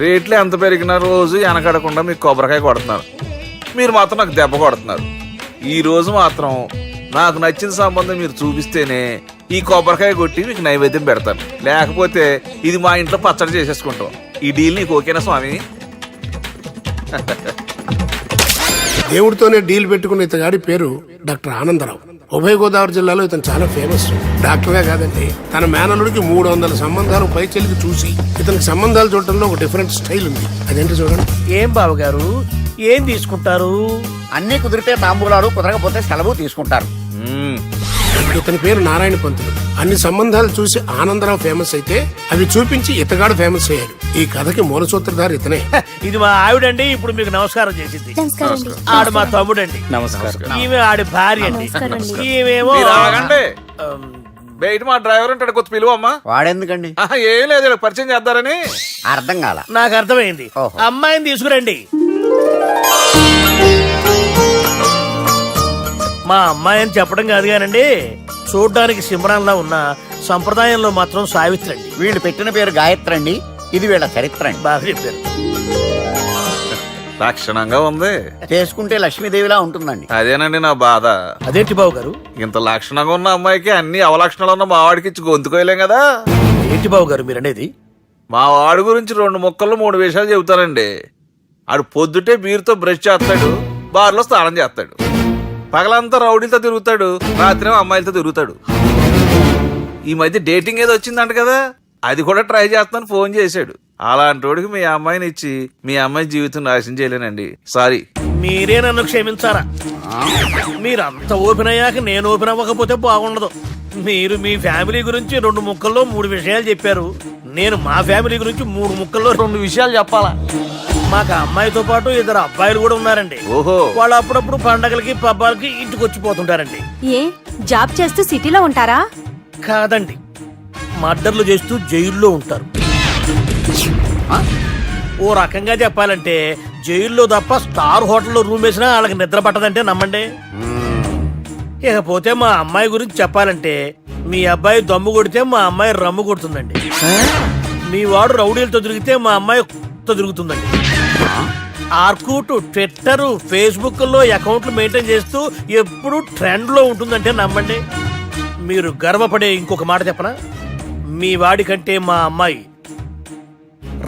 రేట్లు ఎంత పెరిగినా రోజు వెనకడకుండా మీకు కొబ్బరికాయ కొడుతున్నారు, మీరు మాత్రం నాకు దెబ్బ కొడుతున్నారు. ఈ రోజు మాత్రం నాకు నచ్చిన సంబంధం మీరు చూపిస్తేనే ఈ కొబ్బరికాయ కొట్టి మీకు నైవేద్యం పెడతాను, లేకపోతే ఇది మా ఇంట్లో పచ్చడి చేసేసుకుంటాం. ఈ డీల్ నీకు ఓకేనా స్వామి? దేవుడితోనే డీల్ పెట్టుకున్న ఇతగాడి పేరు డాక్టర్ ఆనందరావు. ఉభయ గోదావరి జిల్లాలో ఇతను చాలా ఫేమస్. డాక్టర్గా కాదండి, తన మేనల్లుడికి 300 సంబంధాలు పైచెలికి చూసి ఇతనికి సంబంధాలు చూడటంలో ఒక డిఫరెంట్ స్టైల్ ఉంది. అదేంటి చూడండి. ఏం బావగారు, ఏం తీసుకుంటారు? అన్ని కుదిరితే తాంబూలాలు, కుదరకపోతే సెలవు తీసుకుంటారు. ఇతని పేరు నారాయణ పంతులు. అన్ని సంబంధాలు చూసి ఆనందరావు ఫేమస్ అయితే అవి చూపించి ఇతగాడు ఫేమస్ అయ్యాడు. ఈ కథకి మూల సూత్రధారి ఇతనే. ఇది మా ఆవిడండి, ఇప్పుడు మీకు నమస్కారం చేసింది. ఆడు మా తమ్ముడండి. నమస్కారం. ఈమె ఆడి భార్య అండి. ఈమెమో మీరు ఆగండి. బయట మా డ్రైవర్ ఉంటాడు, కొత్త పిలువమ్మా. వాడెందుకండి? ఏం లేదు, ఇలా పరిచయం చేద్దారని. అర్థం కాల. నాకు అర్థమైంది. ఓహో. అమ్మాయిని తీసుకురండి. మా అమ్మాయి అని చెప్పడం కాదు కానండి, చూడ్డానికి సింహరాన్లా ఉన్న సంప్రదాయంలో మాత్రం సావిత్రి అండి. వీళ్ళు పెట్టిన పేరు గాయత్రి అండి. ఇది వీళ్ళ చరిత్ర అండి. బాగా చెప్పారు. లక్షణంగా ఉంది. చేసుకుంటే లక్ష్మీదేవిలా ఉంటుందండి. అదేనండి నా బాధ. అదేంటి బాబు గారు? ఇంత లక్షణంగా ఉన్న అమ్మాయికి అన్ని అవలక్షణాలు ఉన్న మా వాడికి ఇచ్చి గొంతుకోయలేం కదా. ఏంటి బాబు గారు మీరు అనేది? మా వాడి గురించి 2 ముక్కల్లో 3 విషయాలు చెబుతానండి. ఆడు పొద్దుటే బీరుతో బ్రష్ చేస్తాడు, బార్లో స్నానం చేస్తాడు, పగలంతా రౌడీలతో తిరుగుతాడు, రాత్రి అమ్మాయిలతో తిరుగుతాడు. ఈ మధ్య డేటింగ్ ఏదో వచ్చిందంట కదా, అది కూడా ట్రై చేస్తాను ఫోన్ చేశాడు. అలాంటి వాడికి మీ అమ్మాయిని ఇచ్చి మీ అమ్మాయి జీవితం నాశనం చేయలేనండి. సారీ. మీరే నన్ను క్షమించారా? మీరంత ఓపెన్ అయ్యాక నేను ఓపెన్ అవ్వకపోతే బాగుండదు. మీరు మీ ఫ్యామిలీ గురించి 2 ముక్కల్లో 3 విషయాలు చెప్పారు. నేను మా ఫ్యామిలీ గురించి 3 ముక్కల్లో 2 విషయాలు చెప్పాలా? మాకు అమ్మాయితో పాటు 2 అబ్బాయిలు కూడా ఉన్నారండి. ఓహో. వాళ్ళు అప్పుడప్పుడు పండగలకి పబ్బాలకి ఇంటికి వచ్చిపోతుంటారండి. ఏ జాబ్ చేస్తూ సిటీలో ఉంటారా? కాదండి, మర్డర్లు చేస్తూ జైల్లో ఉంటారు. ఓ రకంగా చెప్పాలంటే జైల్లో తప్ప స్టార్ హోటల్లో రూమ్ వేసినా వాళ్ళకి నిద్ర పట్టదంటే నమ్మండి. ఇకపోతే మా అమ్మాయి గురించి చెప్పాలంటే మీ అబ్బాయి దమ్ము కొడితే మా అమ్మాయి రమ్ము కొడుతుందండి. మీ వాడు రౌడీలతో తిరిగితే మా అమ్మాయి తిరుగుతుందండి. ఆర్కూట్, ట్విట్టర్, ఫేస్బుక్ లో అకౌంట్లు మెయింటైన్ చేస్తూ ఎప్పుడు ట్రెండ్ లో ఉంటుందంటే నమ్మండి. మీరు గర్వపడే ఇంకొక మాట చెప్పనా? మీ వాడి కంటే మా అమ్మాయి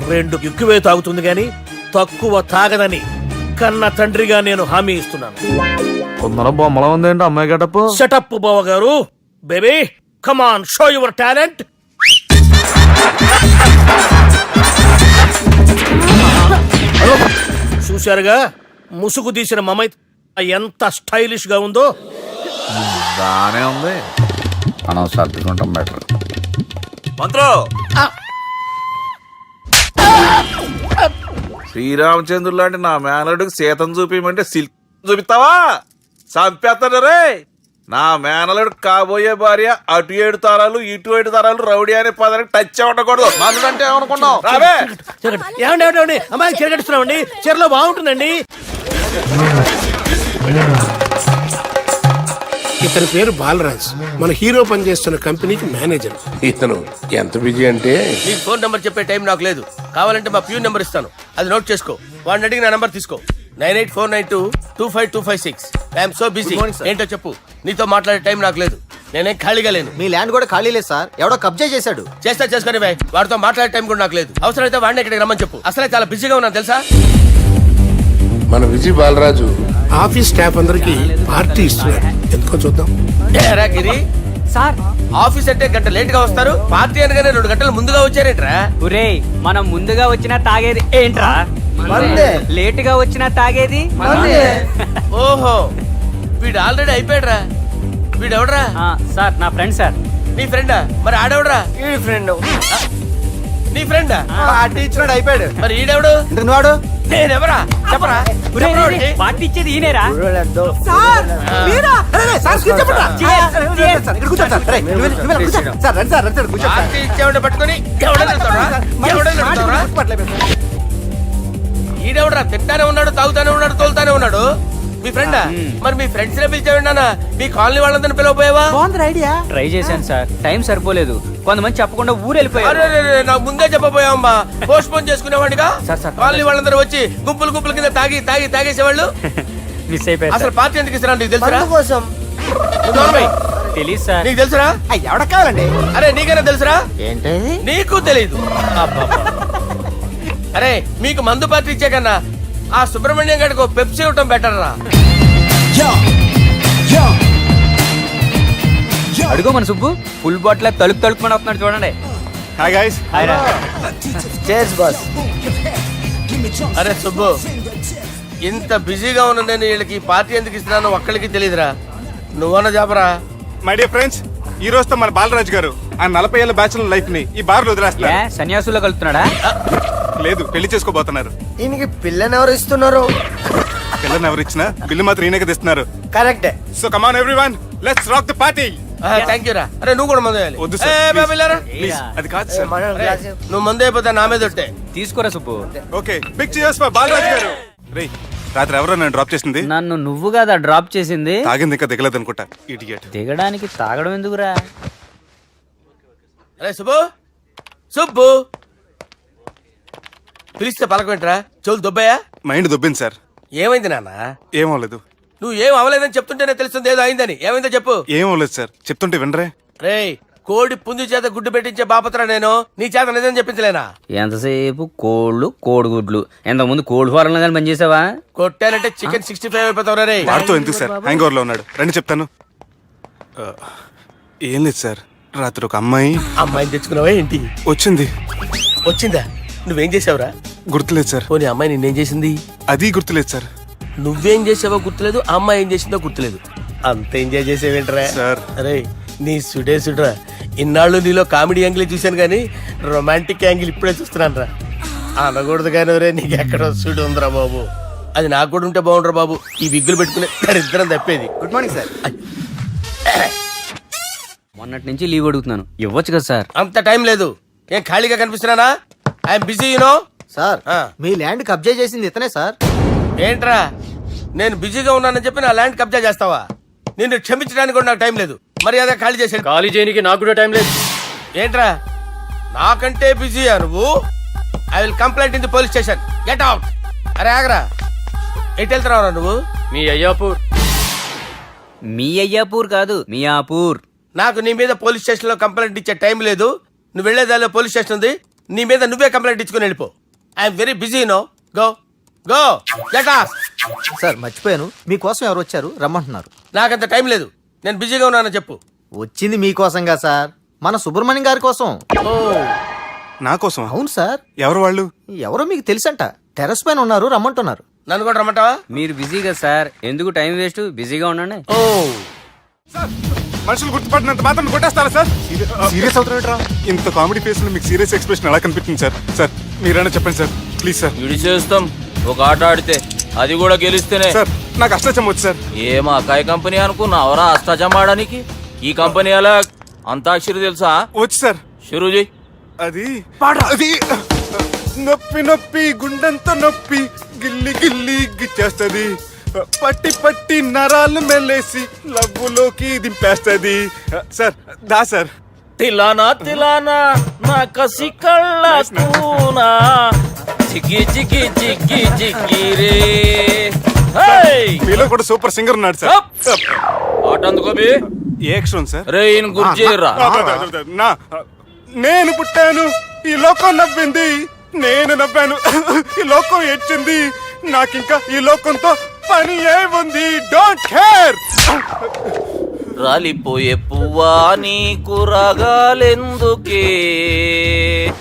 2 ఎక్కువే తాగుతుంది గాని తక్కువ తాగదని కన్న తండ్రిగా నేను హామీ ఇస్తున్నాను. కొందరు బొమ్మలా ఉందేంటి అమ్మాయి గడప? సెటప్ బావ గారు. Baby come on, show your talent. చూశారుగా ముసుగు తీసిన మమై ఎంత స్టైలిష్ గా ఉందో. బానే ఉంది. మనం సర్దుకుంటాం బెటర్. మంత్రో, శ్రీరామచంద్రుడు లాంటి నా మేనలుడికి సీతను చూపించమంటే సిల్క్ చూపిస్తావా? చంపేస్తాడు రే. నా మేనలుడు కాబోయే భార్య అటు 7 తరాలు ఇటు 7 తరాలు రౌడీ అనే పదానికి టచ్ ఉండకూడదు. మనడు అంటే ఏమనుకున్నావు? రావే. ఏమండి అమ్మాయికి చీర కట్టిస్తున్నామండి, చీరలో బాగుంటుందండి. ఇతని పేరు బాలరాజ్. మన హీరో పనిచేస్తున్న కంపెనీకి మేనేజర్. ఇతను ఎంత బిజీ అంటే నీకు ఫోన్ నంబర్ చెప్పే టైం నాకు లేదు. కావాలంటే మా ప్యూన్ నెంబర్ ఇస్తాను, అది నోట్ చేసుకో. వాడిని అడిగి నా నంబర్ తీసుకో. 9849225256. I'm so busy. ఏంటో చెప్పు. నీతో మాట్లాడే టైం నాకు లేదు, నేనేం ఖాళీగా లేను. మీ ల్యాండ్ కూడా ఖాళీ లేదు సార్, ఎవడో కబ్జా చేశాడు. చేస్తా చేసుకుని బాయ్, వాడితో మాట్లాడే టైం కూడా నాకు లేదు. అవసరమైతే వాడిని ఇక్కడికి రమ్మని చెప్పు. అసలే చాలా బిజీగా ఉన్నాను తెలుసా. మన విజయ్ బాలరాజు ఆఫీస్ స్టాఫ్ అందరికి పార్టీ ఇస్తున్నాడు. ఎందుకో చూద్దాం. ఏరా గిరి సార్, ఆఫీస్ అంటే గంట లేట్ గా వస్తారు, పార్టీ అనగానే 2 గంటలు ముందుగా వచ్చారేంట్రా? ఒరే, మనం ముందుగా వచ్చినా తాగేది ఏంట్రా? లేట్ గా వచ్చినా తాగేది. ఓహో, వీడు ఆల్రెడీ అయిపోయాడురా. వీడెవడరా? సార్ నా ఫ్రెండ్ సార్. నీ ఫ్రెండా? మరి ఆడెవడరా? ఈ ఫ్రెండ్. నీ ఫ్రెండా? పార్టీ ఇచ్చినాడు అయిపోయాడు. మరి ఈడెవడు? వాడు నేనెవరా చెప్పరా? పార్టీ ఇచ్చేది ఈయనేరా? పార్టీ ఇచ్చేవాడిని పట్టుకొని ఈడెవడరా? తింటానే ఉన్నాడు, తాగుతానే ఉన్నాడు, తోలుతానే ఉన్నాడు. మీ ఫ్రెండా? మరి మీ ఫ్రెండ్స్ నే పిలిచాడు మీ కాలనీ వాళ్ళందరినీ పిలవపోయావా? ట్రై చేశాను సార్, టైం సరిపోలేదు. కొంతమంది చెప్పకుండా ఊరు వెళ్ళిపోయారు. అరే నాకు ముందే చెప్పపోయావమ్మా, పోస్ట్ పోన్ చేసుకునేవాడిగా. Sir, sir. కాలనీ వాళ్ళందరూ వచ్చి గుంపుల కింద తాగేసేవాళ్ళు. మిస్ అయిపోయారు అసలు సార్. పార్టీ ఎందుకు ఇస్తున్నా నీకు తెలుసురా? కోసం తెలీదు సార్. నీకు తెలుసురా? ఎవడ కావాలండి? అరే నీకైనా తెలుసురా? ఏంటి నీకు తెలీదు. అబ్బబ్బా. అరే మీకు మందు పార్టీ ఇచ్చే కన్నా ఆ సుబ్రహ్మణ్యం గడికి పెప్సీ ఇవ్వటం బెటర్ రా. అడుగు మన సుబ్బు ఫుల్ బాటిల్ తలుపుమని వస్తున్నాడు చూడండి. Hi guys. చేస్ బాస్. అరే సుబ్బు, ఇంత బిజీగా ఉన్న నేను వీళ్ళకి ఈ పార్టీ ఎందుకు ఇస్తున్నాను ఒక్కళ్ళకి తెలియదురా. నువ్వన్న చెప్పరా. మై డియర్ ఫ్రెండ్స్, ఈ రోజుతో మన బాలరాజు గారు ఆ 40 ఏళ్ల బ్యాచులర్ లైఫ్ ని ఈ బార్ లో ఏ, వదిలేస్తున్నారు. సన్యాసుల్లో కలుపుతున్నాడా? లేదు, పెళ్లి చేసుకోబోతున్నారు. ఈయనకి పిల్లని ఎవరు ఇస్తున్నారు? పిల్లని ఎవరు ఇచ్చినా బిల్లు మాత్రం ఈయనకి తెస్తున్నారు. కరెక్టే. So come on everyone, let's rock the party. Thank you రా. అరే నువ్వు కూడా మందు వేయాలి. వద్దు సార్, ఏ, బాబు, వెళ్ళారా? ప్లీజ్. అది కాదు సార్. నువ్వు మందు అయిపోతే నా మీద ఒట్టే. తీసుకోరా Subbu. Okay, big cheers for Balaraju garu. రేయ్, రాత్రి ఎవరో నన్ను డ్రాప్ చేసింది? నన్ను నువ్వు కదా డ్రాప్ చేసింది. తాగింది ఇంకా దిగలేదు అనుకుంటా. ఇడియట్. దిగడానికి తాగడం ఎందుకురా? అరే సుబ్బు, సుబ్బు పిలిస్తే పలకమేంట్రా? చెవులు దొబ్బయా? Mind దొబ్బింది sir. ఏమైంది నాన్న? ఏమవలేదు. నువ్వు ఏం అవలేదని చెప్తుంటేనే తెలుస్తుంది ఏదో అయిందని. ఏమైందో చెప్పు. ఏమవలేదు సార్, చెప్తుంటే వినరే. రేయ్, కోడి పుంజు చేత గుడ్డు పెట్టించే బాపత్ర నేను. నీ చేత నిజం చెప్పించలేనా? ఎంతసేపు కోళ్ళు కోడిగుడ్లు. ఎంతకుముందు కోడి ఫారంలో కానీ పనిచేసావా? కొట్టానంటే చికెన్ 65 అయిపోతావు రే. వాడితో ఎందుకు సార్, హ్యాంగ్ ఓవర్ లో ఉన్నాడు. రండి చెప్తాను. ఏం లేదు సార్, రాత్రి ఒక అమ్మాయి అమ్మాయిని తెచ్చుకున్నావా ఏంటి? వచ్చిందా? నువ్వేం చేసావురా? గుర్తులేదు సార్. పోనీ అమ్మాయి నిన్నేం చేసింది? అది గుర్తులేదు సార్. నువ్వేం చేసావో గుర్తులేదు, ఆ అమ్మాయి ఏం చేసిందో గుర్తులేదు. అంత ఎంజాయ్ చేసేవేంట్రా సార్. అరే నీ సుడేసుడ్రా. ఇన్నాళ్ళు నీలో కామెడీ యాంగిల్ చూశాను కానీ రొమాంటిక్ యాంగిల్ ఇప్పుడే చూస్తున్నాను రా. అనకూడదు కానీ రే, నీకు ఎక్కడ సుడు ఉందిరా బాబు. అది నాకు కూడా ఉంటే బాగుండ్రా బాబు. ఈ విగ్గులు పెట్టుకునే ఇద్దరం తప్పేది. Good morning sir. మొన్నటి నుంచి లీవ్ అడుగుతున్నాను, ఇవ్వచ్చు కదా సార్? అంత టైం లేదు. ఏం ఖాళీగా కనిపిస్తున్నానా? I'm busy you know. సార్, మీ ల్యాండ్ కబ్జా చేసింది ఇతనే సార్. ఏంట్రా, నేను బిజీగా ఉన్నానని చెప్పి నా ల్యాండ్ కబ్జా చేస్తావా? నిన్ను క్షమించడానికి కూడా నాకు టైం లేదు. మర్యాద ఖాళీ చేసాడు. ఖాళీ చేయడానికి నాకు కూడా టైం లేదు. ఏంట్రా, నాకంటే బిజీయా నువ్వు? I will complaint in the police station. Get out. అరే ఆగరా, ఎటు వెళ్తున్నావురా నువ్వు? మీ అయ్యాపూర్. మీ అయ్యాపూర్ కాదు, మియాపూర్. నాకు నీ మీద పోలీస్ స్టేషన్ లో కంప్లైంట్ ఇచ్చే టైం లేదు. నువ్వు వెళ్లేదాలో పోలీస్ స్టేషన్ ఉంది. నీ మీద నువ్వే కంప్లైంట్ ఇచ్చుకుని వెళ్ళిపో. I'm very busy no. Go go get off. Sir మర్చిపోయాను, మీకోసం ఎవరు వచ్చారు రమ్మంటున్నారు. నాకంత టైం లేదు, నేను బిజీగా ఉన్నానని చెప్పు. వచ్చింది మీకోసంగా సార్, మన సుబ్రహ్మణ్యం గారి కోసం. ఓ, నా కోసం? అవును సార్. ఎవరు వాళ్ళు? ఎవరో మీకు తెలుసంట, టెర్రస్ పైన ఉన్నారు, రమ్మంటున్నారు. నన్ను కూడా రమ్మంటావా? మీరు బిజీ కదా సార్, ఎందుకు టైం వేస్ట్, బిజీగా ఉండండి. ఓ, సార్, మనుషులు గుర్తుపట్టినంత మాత్రం కొట్టేస్తారా సార్? సీరియస్ అవుతున్నాడు. ఇంత కామెడీ ఫేస్ లో మీకు సీరియస్ ఎక్స్ప్రెషన్ ఎలా కనిపిస్తుంది సార్? సార్ మీరైనా చెప్పండి సార్, ప్లీజ్ సార్. విడి చేస్తాం ఒక ఆట ఆడితే, అది కూడా గెలిస్తేనే. సార్ నాకు అష్టచం వచ్చు సార్. ఏం అకాయ కంపెనీ అనుకున్నావరా అష్టాచం ఆడడానికి? ఈ కంపెనీ అలా అంతాక్షరి తెలుసా? వచ్చు సార్. షురూ చేయి. అది నొప్పి నొప్పి గుండెంత నొప్పి గిల్లి గిల్లి గిచ్చేస్తది, పట్టి పట్టి నరాలు మెల్లేసి లవ్వులోకి దింపేస్తది. సార్ దా సార్. తిలానా తిలానా నా కసి కళ్ళ కూనా జిగ్గి జిగ్గి జిగ్గి జిగ్గి రే. మీలో కూడా సూపర్ సింగర్ ఉన్నాడు సార్. ఆట అందుకోబి. ఏ అక్షరం సార్? రే ఈయన గుర్తు చేయరా. నా నేను పుట్టాను, ఈ లోకం నవ్వింది, నేను నవ్వాను, ఈ లోకం ఏడ్చింది, నాకింకా ఈ లోకంతో పని ఏముంది? Don't care. రాలిపోయే పువ్వా నీకు రాగాలెందుకే,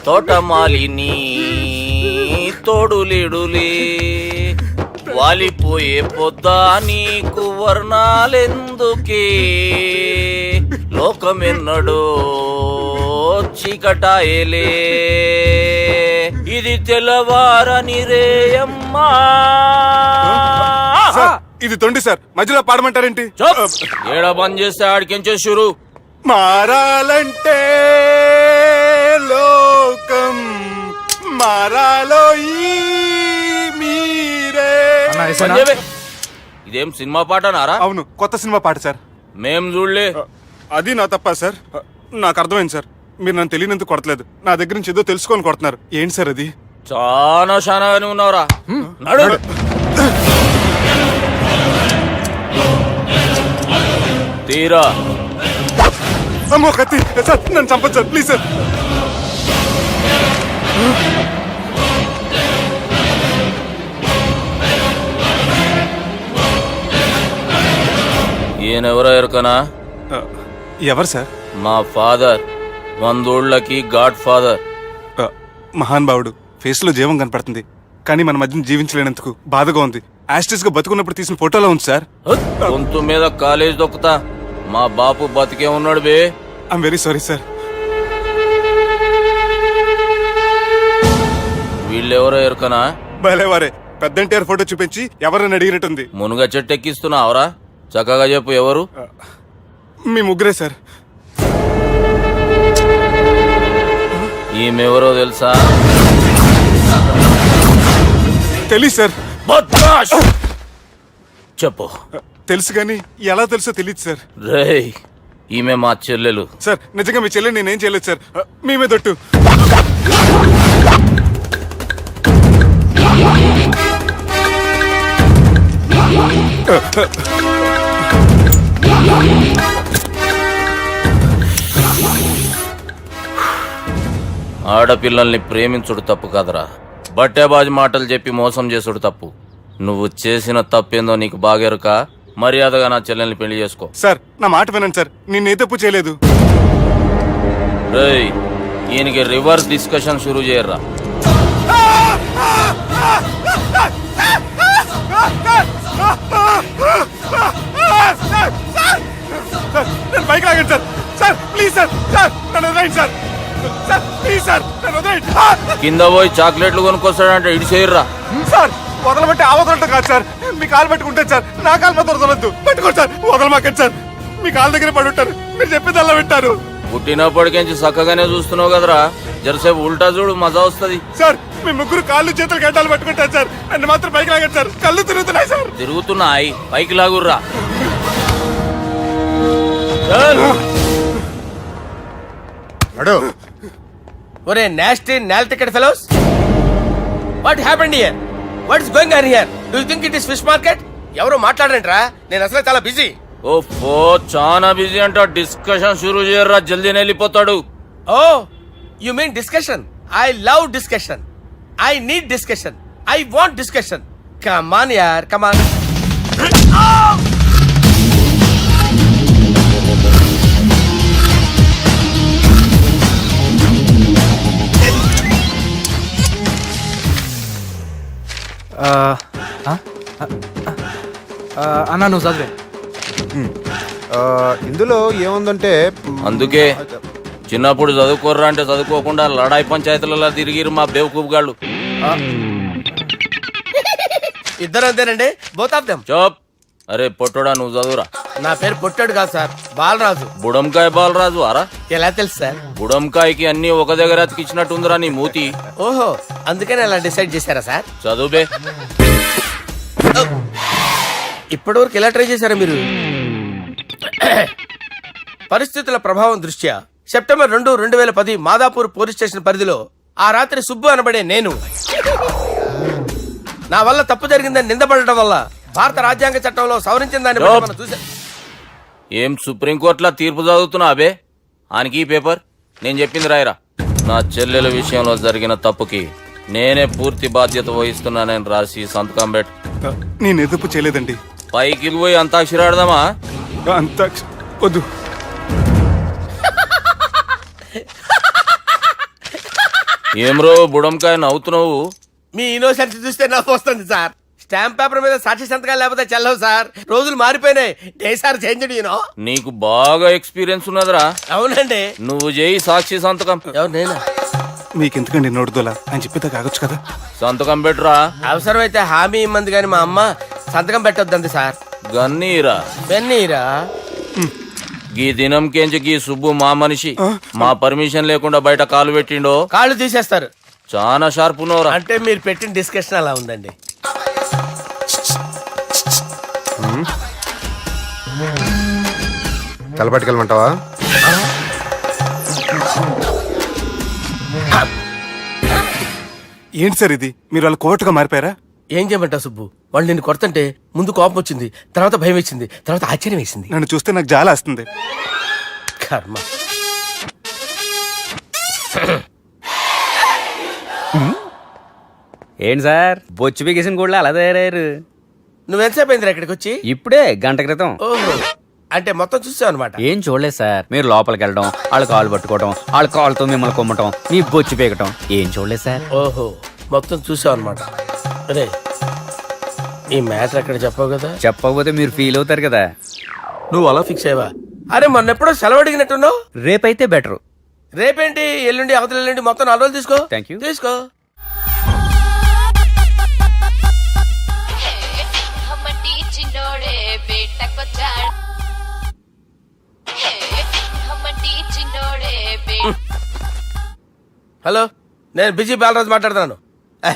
తోటమాలిని తోడులిడులే, వాలిపోయే పొద్దా నీకు వర్ణాలెందుకే, లోకమెన్నడో చీకటాయలే, ఇది తెల్లవారని రేయమ్మా. సార్, ఇది తొండి సార్, మధ్యలో పాడమంటారేంటి? ఏడ బంద్ చేస్తే ఆడికించే షురు. మారాలంటే లోకం మారాలో ఈ మీరే. ఇదేం సినిమా పాట నారా? అవును, కొత్త సినిమా పాట సార్. మేం చూడలే. అది నా తప్ప సార్. నాకు అర్థమైంది సార్. మీరు నన్ను తెలియనందుకు కొడతలేదు, నా దగ్గర నుంచి ఏదో తెలుసుకొని కొడుతున్నారు. ఏంటి సార్ అది? చానాగానే ఉన్నావురా. నడు. తీరా. అమ్మో కత్తి సార్, నన్ను చంపదు సార్, ప్లీజ్ సార్. ఈయనెవరో ఎరకనా? ఎవరు సార్? మా ఫాదర్, 100 గాడ్ ఫాదర్. మహాన్ భావుడు. ఫేస్ లో జీవం కనపడుతుంది, కానీ మన మధ్యన జీవించలేనందుకు బాధగా ఉంది. యాస్టిస్ గా బతుకున్నప్పుడు తీసిన ఫోటోలో ఉంది సార్. గొంతు మీద కాలేజ్ దొక్కుతా. మా బాపు బతికే ఉన్నాడు బే. I'm very sorry sir. వీళ్ళెవరో ఎరకనా? భలేవారే, పెద్ద ఎన్టీఆర్ ఫోటో చూపించి ఎవరైనా అడిగినట్టుంది. మునుగ చెట్టెక్కిస్తున్నావురా? చక్కగా చెప్పు ఎవరు? మీ ముగ్గురే సార్. ఈమెవరో తెలుసా? తెలీదు సార్. బద్మాష్! చెప్పు. తెలుసు కానీ ఎలా తెలుసో తెలియదు సార్. రేయ్, ఈమె మా చెల్లెలు. సార్ నిజంగా మీ చెల్లెని నేనేం చేయలేదు సార్. మీ మీద ఒట్టు. ఆడపిల్లల్ని ప్రేమించుడు తప్పు కాదురా, బట్టేబాజు మాటలు చెప్పి మోసం చేసుడు తప్పు. నువ్వు చేసిన తప్పేందో నీకు బాగెరుక. మర్యాదగా నా చెల్లెల్ని పెళ్లి చేసుకో. సార్ నా మాట వినండి సార్, నేనే తప్పు చేయలేదు. రేయ్, ఈయనకి రివర్స్ డిస్కషన్ షురూ చేయర్రా. నేను బైక్ లాగండి sir. Sir please sir, sir నన్ను వదిలేయండి సార్. సార్ ప్లీజ్ సార్, నన్ను వదిలేయండి. కింద పోయి చాక్లెట్లు కొనుక్కొస్తాడంటే ఇటు చేయర్రా. సార్ వదలబట్టి ఆ వదలటం కాదు సార్, మీ కాలు పెట్టుకుంటే సార్. నా కాలు మాత్రం వదలొద్దు, పెట్టుకోండి సార్. వదలమాకండి సార్, మీ కాలు దగ్గర పడి ఉంటారు. మీరు చెప్పేది అలా వింటారు. పుట్టినప్పటికేంచి చక్కగానే చూస్తున్నావు కదరా, జరసేపు ఉల్టా చూడు, మజా వస్తుంది. సార్ మీ ముగ్గురు కాళ్ళు చేతులు గడ్డాలు పెట్టుకుంటారు సార్. నన్ను మాత్రం బైక్ లాగండి సార్, కళ్ళు తిరుగుతున్నాయి సార్. తిరుగుతున్నాయి, పైకి లాగుర్రా. ఒరే నాస్టీ నాల్ ticket fellows, what happened here? What is going on here? Do you think it is fish market? ఎవరు మాట్లాడండిరా, నేను అసలే చాలా బిజీ. ఓ చాలా బిజీ అంట. డిస్కషన్ షురూ చేయర్రా, జల్దీ వెళ్ళిపోతాడు. Oh you mean discussion? I love discussion. I need discussion. I want discussion. Come on యార్, కమ్ ఆన్. అన్నా నువ్వు చదివే. ఇందులో ఏముందంటే అందుకే చిన్నప్పుడు చదువుకోర్రా అంటే చదువుకోకుండా లడాయి పంచాయతీలలో తిరిగిరు మా బేవకూపు గాళ్ళు. ఇద్దరు అంతేనండి, బోత్ ఆఫ్ దెమ్. చోప్. అరే పొట్టోడా, నువ్వు చదువురా. నా పేరు పొట్టాడు కాదు సార్, బాలరాజు. బుడంకాయ బాలరాజు అరా? ఎలా తెలుసు సార్? బుడంకాయకి అన్ని ఒక దగ్గర అతికిచ్చినట్టుందిరా నీ మూతి. ఓహో, అందుకని అలా డిసైడ్ చేశారా సార్? చదువుబే. ఇప్పటి వరకు ఎలా ట్రై చేశారా మీరు? పరిస్థితుల ప్రభావం దృష్ట్యా సెప్టెంబర్ 2, 2010 మాదాపూర్ పోలీస్ స్టేషన్ పరిధిలో ఆ రాత్రి సుబ్బు అనబడే నేను నా వల్ల తప్పు జరిగిందని నిందపడటం వల్ల భారత రాజ్యాంగ చట్టంలో సవరించిన దాన్ని బట్టి మనం చూసా. ఏం సుప్రీంకోర్టులో తీర్పు చదువుతున్నా అబే? ఆనికి ఈ పేపర్ నేను చెప్పింది రాయరా. నా చెల్లెల విషయంలో జరిగిన తప్పుకి నేనే పూర్తి బాధ్యత వహిస్తున్నానని రాసి సంతకం పెట్టు. నేను ఎదుపు చేయలేదండి. పైకి పోయి అంతాక్షరి ఆడదామా? అంత వద్దు. ఏమ్రో బుడంకాయ నవ్వుతున్నావు? మీ ఇన్నోసెన్స్ చూస్తే నవ్వు వస్తుంది సార్. స్టాంప్ పేపర్ మీద సాక్షి సంతకాలు లేకపోతే చెల్లవు సార్. రోజులు మారిపోయినాయి. Day sir change you know. నీకు బాగా ఎక్స్పీరియన్స్ ఉన్నదిరా. అవునండి. నువ్వు చేయి సాక్షి సంతకం. ఎవరు నేనా? మీకెందుకండి నోడుదోలా అని చెప్పేదా కాగొచ్చు కదా. సంతకం పెట్టురా. అవసరమైతే హామీ ఇమ్మంది కానీ మా అమ్మ సంతకం పెట్టొద్దండి సార్. గన్నీరా బెన్నీరా. గీ దినంకేంచి గీ సుబ్బు మా మనిషి. మా పర్మిషన్ లేకుండా బయట కాలు పెట్టిండో కాళ్ళు తీసేస్తారు. చాలా షార్ప్ ఉన్నవరా. అంటే మీరు పెట్టిన డిస్కషన్ అలా ఉందండి. తలపట్టుకెళ్ళమంటావా? ఏంటి సార్ ఇది, మీరు వాళ్ళ కోర్టుగా మారిపోయారా? ఏం చేయమంటావు సుబ్బు? వాళ్ళు నిన్ను కొడుతుంటే ముందు కోపం వచ్చింది, తర్వాత భయం వేసింది, తర్వాత ఆశ్చర్యం వేసింది. నన్ను చూస్తే నాకు జాలి వస్తుంది. కర్మ. ఏంటి సార్ బొచ్చు బిగేసిన కూడా అలా తయారయ్యారు? నువ్వెంతసేపు అయిందిరా ఇక్కడికి వచ్చి? ఇప్పుడే గంట క్రితం. ఓహో, అంటే మొత్తం చూసావు అనమాట. ఏం చూడలేదు సార్. మీరు లోపలికి వెళ్ళడం, వాళ్ళ కాళ్ళు పట్టుకోవడం, వాళ్ళ కాళ్ళతో మిమ్మల్ని కొమ్మటం, మీ బొచ్చు పీకటం ఏం చూడలేదు సార్. ఓహో, మొత్తం చూసావు అనమాట. అరే, ఈ మ్యాటర్ అక్కడ చెప్పావు కదా. చెప్పకపోతే మీరు ఫీల్ అవుతారు కదా. నువ్వు అలా ఫిక్స్ అయ్యవా? అరే, మొన్నెప్పుడో సెలవు అడిగినట్టున్నావు. రేపైతే బెటర్. రేపేంటి, ఎల్లుండి, అవతల ఎల్లుండి, మొత్తం 4 రోజులు తీసుకో. Thank you. తీసుకో. హలో, నేను బిజీ బాలరాజు మాట్లాడుతున్నాను.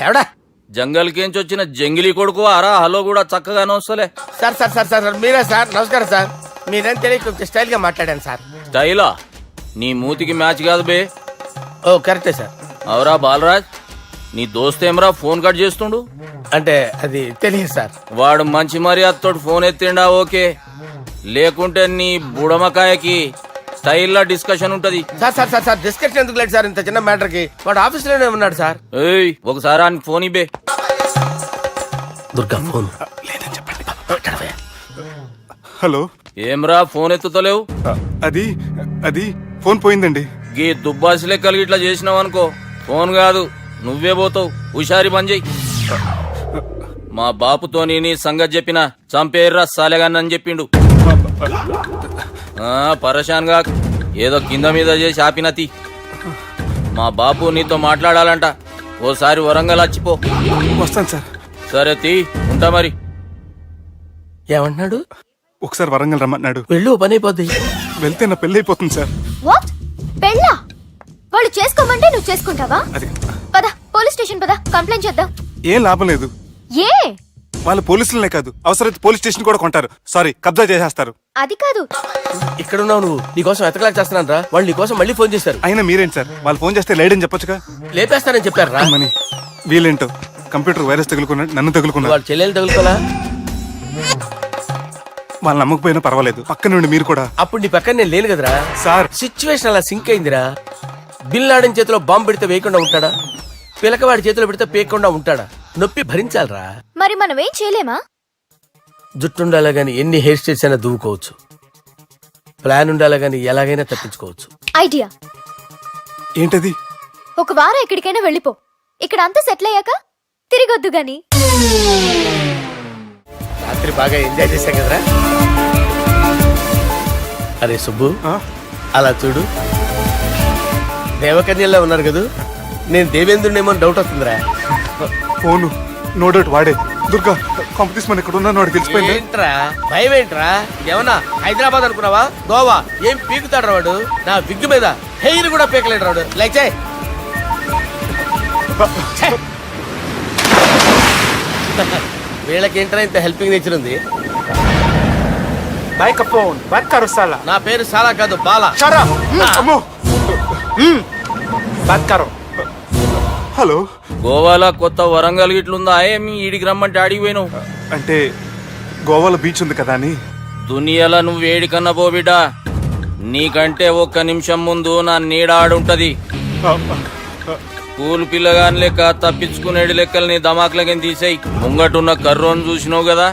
ఎవడా? జంగల్కేంచి వచ్చిన జంగిలీ కొడుకు ఆరా హలో కూడా చక్కగానే వస్తలే. సార్ సార్ సార్ సార్ మీరే సార్. నమస్కారం సార్. మీరేం తెలియక కొంచెం స్టైల్ గా మాట్లాడాను సార్. స్టైలా? నీ మూతికి మ్యాచ్ కాదు బే. ఓ కరెక్టే సార్. అవరా బాలరాజ్, నీ దోస్త్ ఏమరా ఫోన్ కట్ చేస్తుండు? అంటే అది తెలియదు సార్. వాడు మంచి మర్యాదతో ఫోన్ ఎత్తిండా ఓకే, లేకుంటే నీ బుడమకాయకి స్టైల్లా డిస్కషన్ ఉంటది. Sir sir sir sir discussion ఎందుకు లేదు సార్? ఇంత చిన్న మ్యాటర్ కి వాడు ఆఫీస్ లోనే ఉన్నాడు సార్. ఏయ్, ఒకసారి ఆయనకి ఫోన్ ఇబ్బే. దుర్గా ఫోన్ హలో, ఏమ్రా ఫోన్ ఎత్తుతలేవు? అది అది ఫోన్ పోయిందండి. గీ దుబ్బాసి లెక్కలు ఇట్లా చేసినావు అనుకో, ఫోన్ కాదు నువ్వే పోతావు. హుషారి పని చెయ్యి. మా బాపుతో నీ సంగతి చెప్పిన చంపేర్రా సాలెగాన్ని చెప్పిండు. పరేషాన్ గా ఏదో కింద మీద చేసి ఆపినతి. మా బాపు నీతో మాట్లాడాలంట. ఓసారి వరంగల్ వచ్చిపో. వస్తాను సార్. సరే తీ, ఉంటా మరి. ఏమంటున్నాడు? ఒకసారి వరంగల్ రమ్మన్నాడు. వెళ్ళు, పని అయిపోద్ది. వెళ్తే నా పెళ్లి అయిపోతుంది సార్. వాట్? పెళ్ళా? వాళ్ళు చేసుకోమంటే నువ్వు చేసుకుంటావా? అది పద, పోలీస్ స్టేషన్ పద, కంప్లైంట్ చేద్దాం. ఏం లాభం లేదు. ఏ? వాళ్ళు పోలీసులనే కాదు, అవసరమైతే పోలీస్ స్టేషన్ కూడా కొంటారు. సారీ, కబ్జా చేసేస్తారు. అది కాదు. ఇక్కడున్నావు నువ్వు, నీకోసం ఎతకలేక చేస్తున్నాను రా. వాళ్ళు నీకోసం మళ్ళీ ఫోన్ చేశారు. అయినా మీరేంటి సార్, వాళ్ళు ఫోన్ చేస్తే లేడని చెప్పొచ్చుగా. లేపేస్తానని చెప్పారు రా. మని వీళ్ళేంటో కంప్యూటర్ వైరస్ తగులుకున్నాడు, నన్ను తగులుకున్నాడు. వాళ్ళ చెల్లెలు తగులుకోలా? వాళ్ళు నమ్మకపోయినా పర్వాలేదు, పక్క నుండి మీరు కూడా. అప్పుడు నీ పక్కన నేను లేను కదరా సార్. సిచ్యువేషన్ అలా సింక్ అయిందిరా. బిల్ లాడెన్ చేతిలో బాంబు పెడితే వేయకుండా ఉంటాడా? పిలకవాడి చేతిలో పెడితే పేయకుండా ఉంటాడా? నొప్పి భరించాలరా. మరి మనం ఏం చేయలేమా? జుట్టుండాలా గాని ఎన్ని హెయిర్ స్టైల్స్ అయినా దువ్వుకోవచ్చు. ప్లాన్ ఉండాలా గాని ఎలాగైనా తప్పించుకోవచ్చు. ఐడియా ఏంటది? ఒక వారం ఎక్కడికైనా వెళ్ళిపో. ఇక్కడ అంతా సెటిల్ అయ్యాక తిరిగొద్దు గాని. రాత్రి బాగా ఎంజాయ్ చేశాం కదరా. అరే సుబ్బు, అలా చూడు, దేవకన్యల్లో ఉన్నారు కదా. నేను దేవేంద్రుడేమో డౌట్ వస్తుందిరా. ఫోను నో డౌట్ వాడే. దుర్గా కాంపిటీస్ మన ఇక్కడ ఉన్నా వాడు తెలిసిపోయింది. ఏంట్రా భయం ఏంట్రా? ఏమన్నా హైదరాబాద్ అనుకున్నావా? గోవా? ఏం పీకుతాడు వాడు? నా విగ్గు మీద హెయిర్ కూడా పీకలేడు రాడు. లైక్ వీళ్ళకేంట్రా ఇంత హెల్పింగ్ నేచర్ ఉంది. నా పేరు సాలా కాదు, బాలా. హలో, గోవాలో కొత్త వరంగల్ గిట్లుందా? ఏమి ఈడికి రమ్మంటే ఆడికి పోయినావు? అంటే గోవాలో బీచ్ ఉంది కదా అని. దునియాలో నువ్వు వేడికన్నా పో బిడ్డా. నీకంటే ఒక్క నిమిషం ముందు నా నీడ ఆడుంటది. స్కూల్ పిల్లగాని లెక్క తప్పించుకునేడు లెక్కలు నీ దమాకులకి తీసేయి. ముంగటున్న కర్రోని చూసినావు కదా,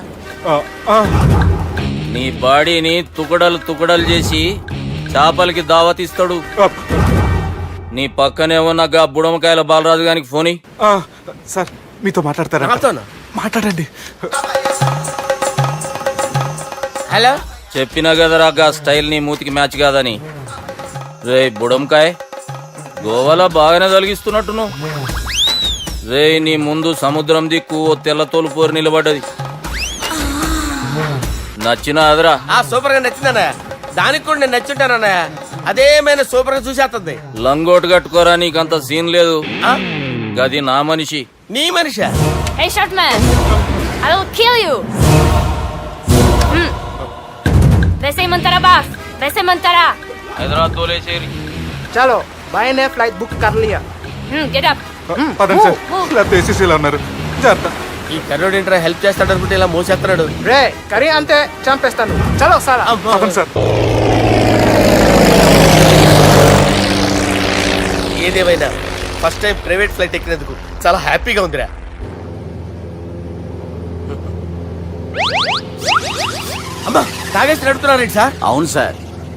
నీ బాడీని తుకడలు తుకడలు చేసి చేపలకి దావతిస్తాడు. నీ పక్కనే ఉన్న గా బుడమకాయల బాలరాజు గారికి ఫోన్. సార్ మీతో మాట్లాడతారా? మాట్లాడండి. హలో, చెప్పినా కదరా గా స్టైల్ నీ మూతికి మ్యాచ్ కాదని. రే బుడంకాయ్, గోవాలో బాగానే తొలగిస్తున్నట్టు నువ్వు. రే నీ ముందు సముద్రం దిక్కు ఓ తెల్లతోలు పోరు నిలబడ్డది. నచ్చిన అదరా? సూపర్ గా నచ్చిందన్నా. దానికి కూడా నేను నచ్చుంటానన్నా. అదేమైనా సూపర్ గా చూసేస్తుంది. లంగోటు కట్టుకోరా, నీకంత సీన్ లేదు. గది నా మనిషి. నీ మనిషా? Hey short man, I will kill you. వేసేయమంటారా బాస్? वैसे मंतरा హైదరాబాద్ తోలేసేరి. చలో బాయ్ నే ఫ్లైట్ బుక్ కర్ లియా गेट अप పదండి సార్ లేకపోతే ఏసీసీలో ఉన్నారు జాగ్రత్త. ఈ కర్రోడు ఏంట్రా హెల్ప్ చేస్తాడు అనుకుంటే ఇలా మోసేస్తున్నాడు. రే కరీ అంతే చంపేస్తాను చలో సారా పదండి సార్. ఏదేమైనా ఫస్ట్ టైం ప్రైవేట్ ఫ్లైట్ ఎక్కినందుకు చాలా హ్యాపీగా ఉందిరా. అమ్మా తాగేసి నడుపుతున్నారండి సార్. అవును సార్,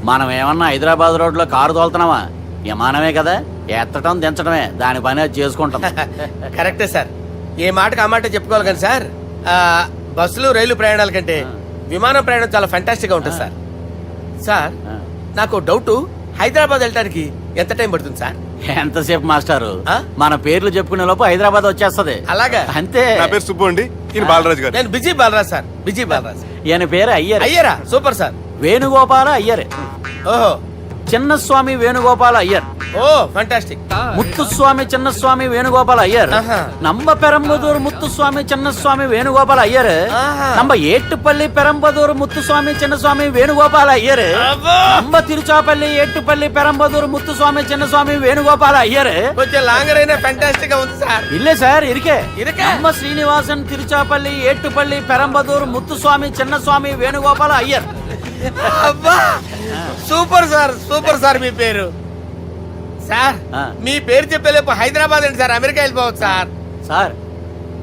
మనం ఏమన్నా హైదరాబాద్ రోడ్ లో కారు తోలుతున్నామా? విమానమే కదా, ఎత్తటం దించడమే దాని పని అది చేసుకుంటాం. కరెక్టే సార్, ఏ మాటకు ఆ మాట చెప్పుకోవాలి కానీ సార్ బస్సులు రైలు ప్రయాణాల కంటే విమానం ప్రయాణం చాలా ఫ్యాంటాస్టిక్ గా ఉంటుంది సార్. సార్ నాకు డౌట్, హైదరాబాద్ వెళ్ళడానికి ఎంత టైం పడుతుంది సార్? ఎంతసేపు మాస్టారు, ఆ? మన పేర్లు చెప్పుకునే లోపు హైదరాబాద్ వచ్చేస్తది. అలాగా? అంతే. నా పేరు సుబ్బు అండి, ఈయన బాలరాజు గారు. నేను busy Balaraj sir, busy Balaraj. ఈయన పేరు అయ్యర్. అయ్యారా? Super sir. వేణుగోపాల అయ్యర్. ఓహో, చిన్నస్వామి వేణుగోపాల అయ్యర్. Oh fantastic. ముత్తుస్వామి చిన్నస్వామి వేణుగోపాల అయ్యర్. ఆహా. నంబ పెరంబదూరు ముత్తుస్వామి చిన్నస్వామి వేణుగోపాల అయ్యర్. ఆహా. నంబ ఏట్టుపల్లి పెరంబదూరు ముత్తుస్వామి చిన్నస్వామి వేణుగోపాల అయ్యర్. అబ్బో! నంబ తిరుచాపల్లి ఏట్టుపల్లి పెరంబదూరు ముత్తుస్వామి చిన్నస్వామి వేణుగోపాల అయ్యర్. కొంచెం లాంగర్ అయినా ఫ్యాంటాస్టిక్ గా ఉంది సార్. ఇల్లే సార్ ఇరికే. ఇరికే? నంబ శ్రీనివాసన్ తిరుచాపల్లి ఏట్టుపల్లి పెరంబదూరు ముత్తుస్వామి చిన్నస్వామి వేణుగోపాల అయ్యర్. అబ్బా సూపర్ సార్, సూపర్ సార్. మీ పేరు సార్, ఆ. మీ పేరు చెప్పేలేపు హైదరాబాద్ అండి సార్, అమెరికా వెళ్ళిపోవచ్చు సార్. సార్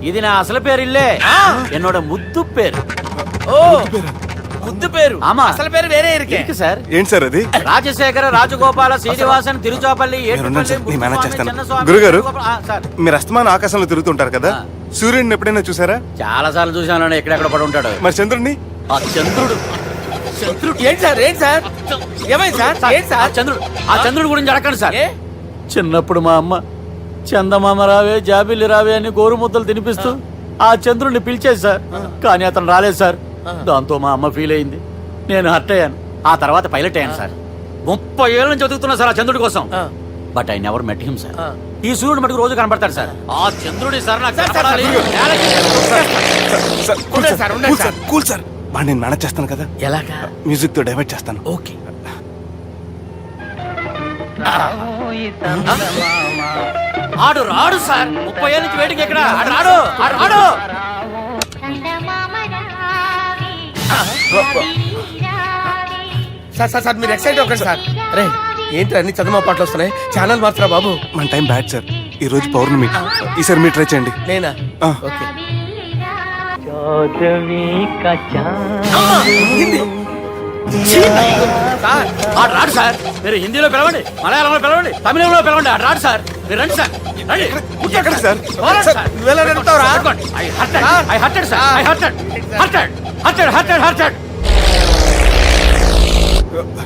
ఇది నా అసలు పేరు ఇల్లే, ఆ. என்னோட ముద్దు పేరు. ఓ ముద్దు పేరు. ఆమా. అసలు పేరు వేరే ఇరికే. ఇరికి సార్. ఏంటి సార్ అది? రాజశేఖర రాజగోపాల శ్రీనివాసన్ తిరుచాపల్లి మీరున్నారు సార్, నేను మేనేజ్ చేస్తాను. చిన్నస్వామి గురుగారు, వేణుగోపాల- ఆ, సార్ మీరు అస్తమానం ఆకాశంలో తిరుగుతుంటారు కదా, సూర్యుడిని ఎప్పుడైనా చూసారా? చాలా సార్లు చూశాను, ఎక్కడెక్కడ పడి ఉంటాడు. మరి చంద్రుడిని? ఆ చంద్రుడు. ఏంటి సార్, ఏంటి సార్, ఏమైంది సార్, ఏంటి ఆ సార్? చంద్రుడు, ఆ చంద్రుడు గురించి అడగండి సార్. ఏ? చిన్నప్పుడు మా అమ్మ చందమామ రావే జాబిల్లి రావే అని గోరు ముద్దలు తినిపిస్తూ ఆ చంద్రుడిని పిలిచేది సార్, కానీ అతను రాలేదు సార్. దాంతో మా అమ్మ ఫీల్ అయింది, నేను హర్ట్ అయ్యాను. ఆ తర్వాత పైలట్ అయ్యాను సార్. 30 ఏళ్ళ నుంచి చదువుతున్నా సార్ ఆ చంద్రుడి కోసం. ఆ. But I never met him sir. ఆ. ఈ సూర్యుడు మటుకు రోజు కనబడతాడు సార్. ఆ చంద్రుడి సార్ నాకు సార్, సార్, కనపడాలి. సార్, కూల్ ఉండండి సార్, సార్, ఉండండి కూల్ సార్, కూల్ సార్. బాగా నేను మేనేజ్ చేస్తాను కదా, ఎలాగా? మ్యూజిక్ తో డైవర్ట్ చేస్తాను. ఓకే. ఆడు రాడు సార్, 30 ఏళ్ళ నుంచి వేటికి ఎక్కడ ఆడు రాడు, ఆడు రాడు. సార్ సార్ సార్ మీరు ఎక్సైట్ అవ్వకండి సార్. అరే ఏంటి అన్ని చదువు పాటలు వస్తున్నాయి, ఛానల్ మాత్రం బాబు. మన టైం బ్యాడ్ సార్, ఈ రోజు పౌర్ణమి. ఈసారి మీరు ట్రై చేయండి. నేనా? ఆ. ఓకే. సార్ ఆడు రాడు సార్, మీరు హిందీలో పిలవండి, మలయాళంలో పిలవండి, తమిళంలో పిలవండి, ఆడు రాడు సార్. మీరు రండి సార్, రండి. ఎక్కడ సార్? పోరాడు సార్. నువ్వెలా నడుపుతావురా? పట్టుకోండి. I hurted, sir. I hurted.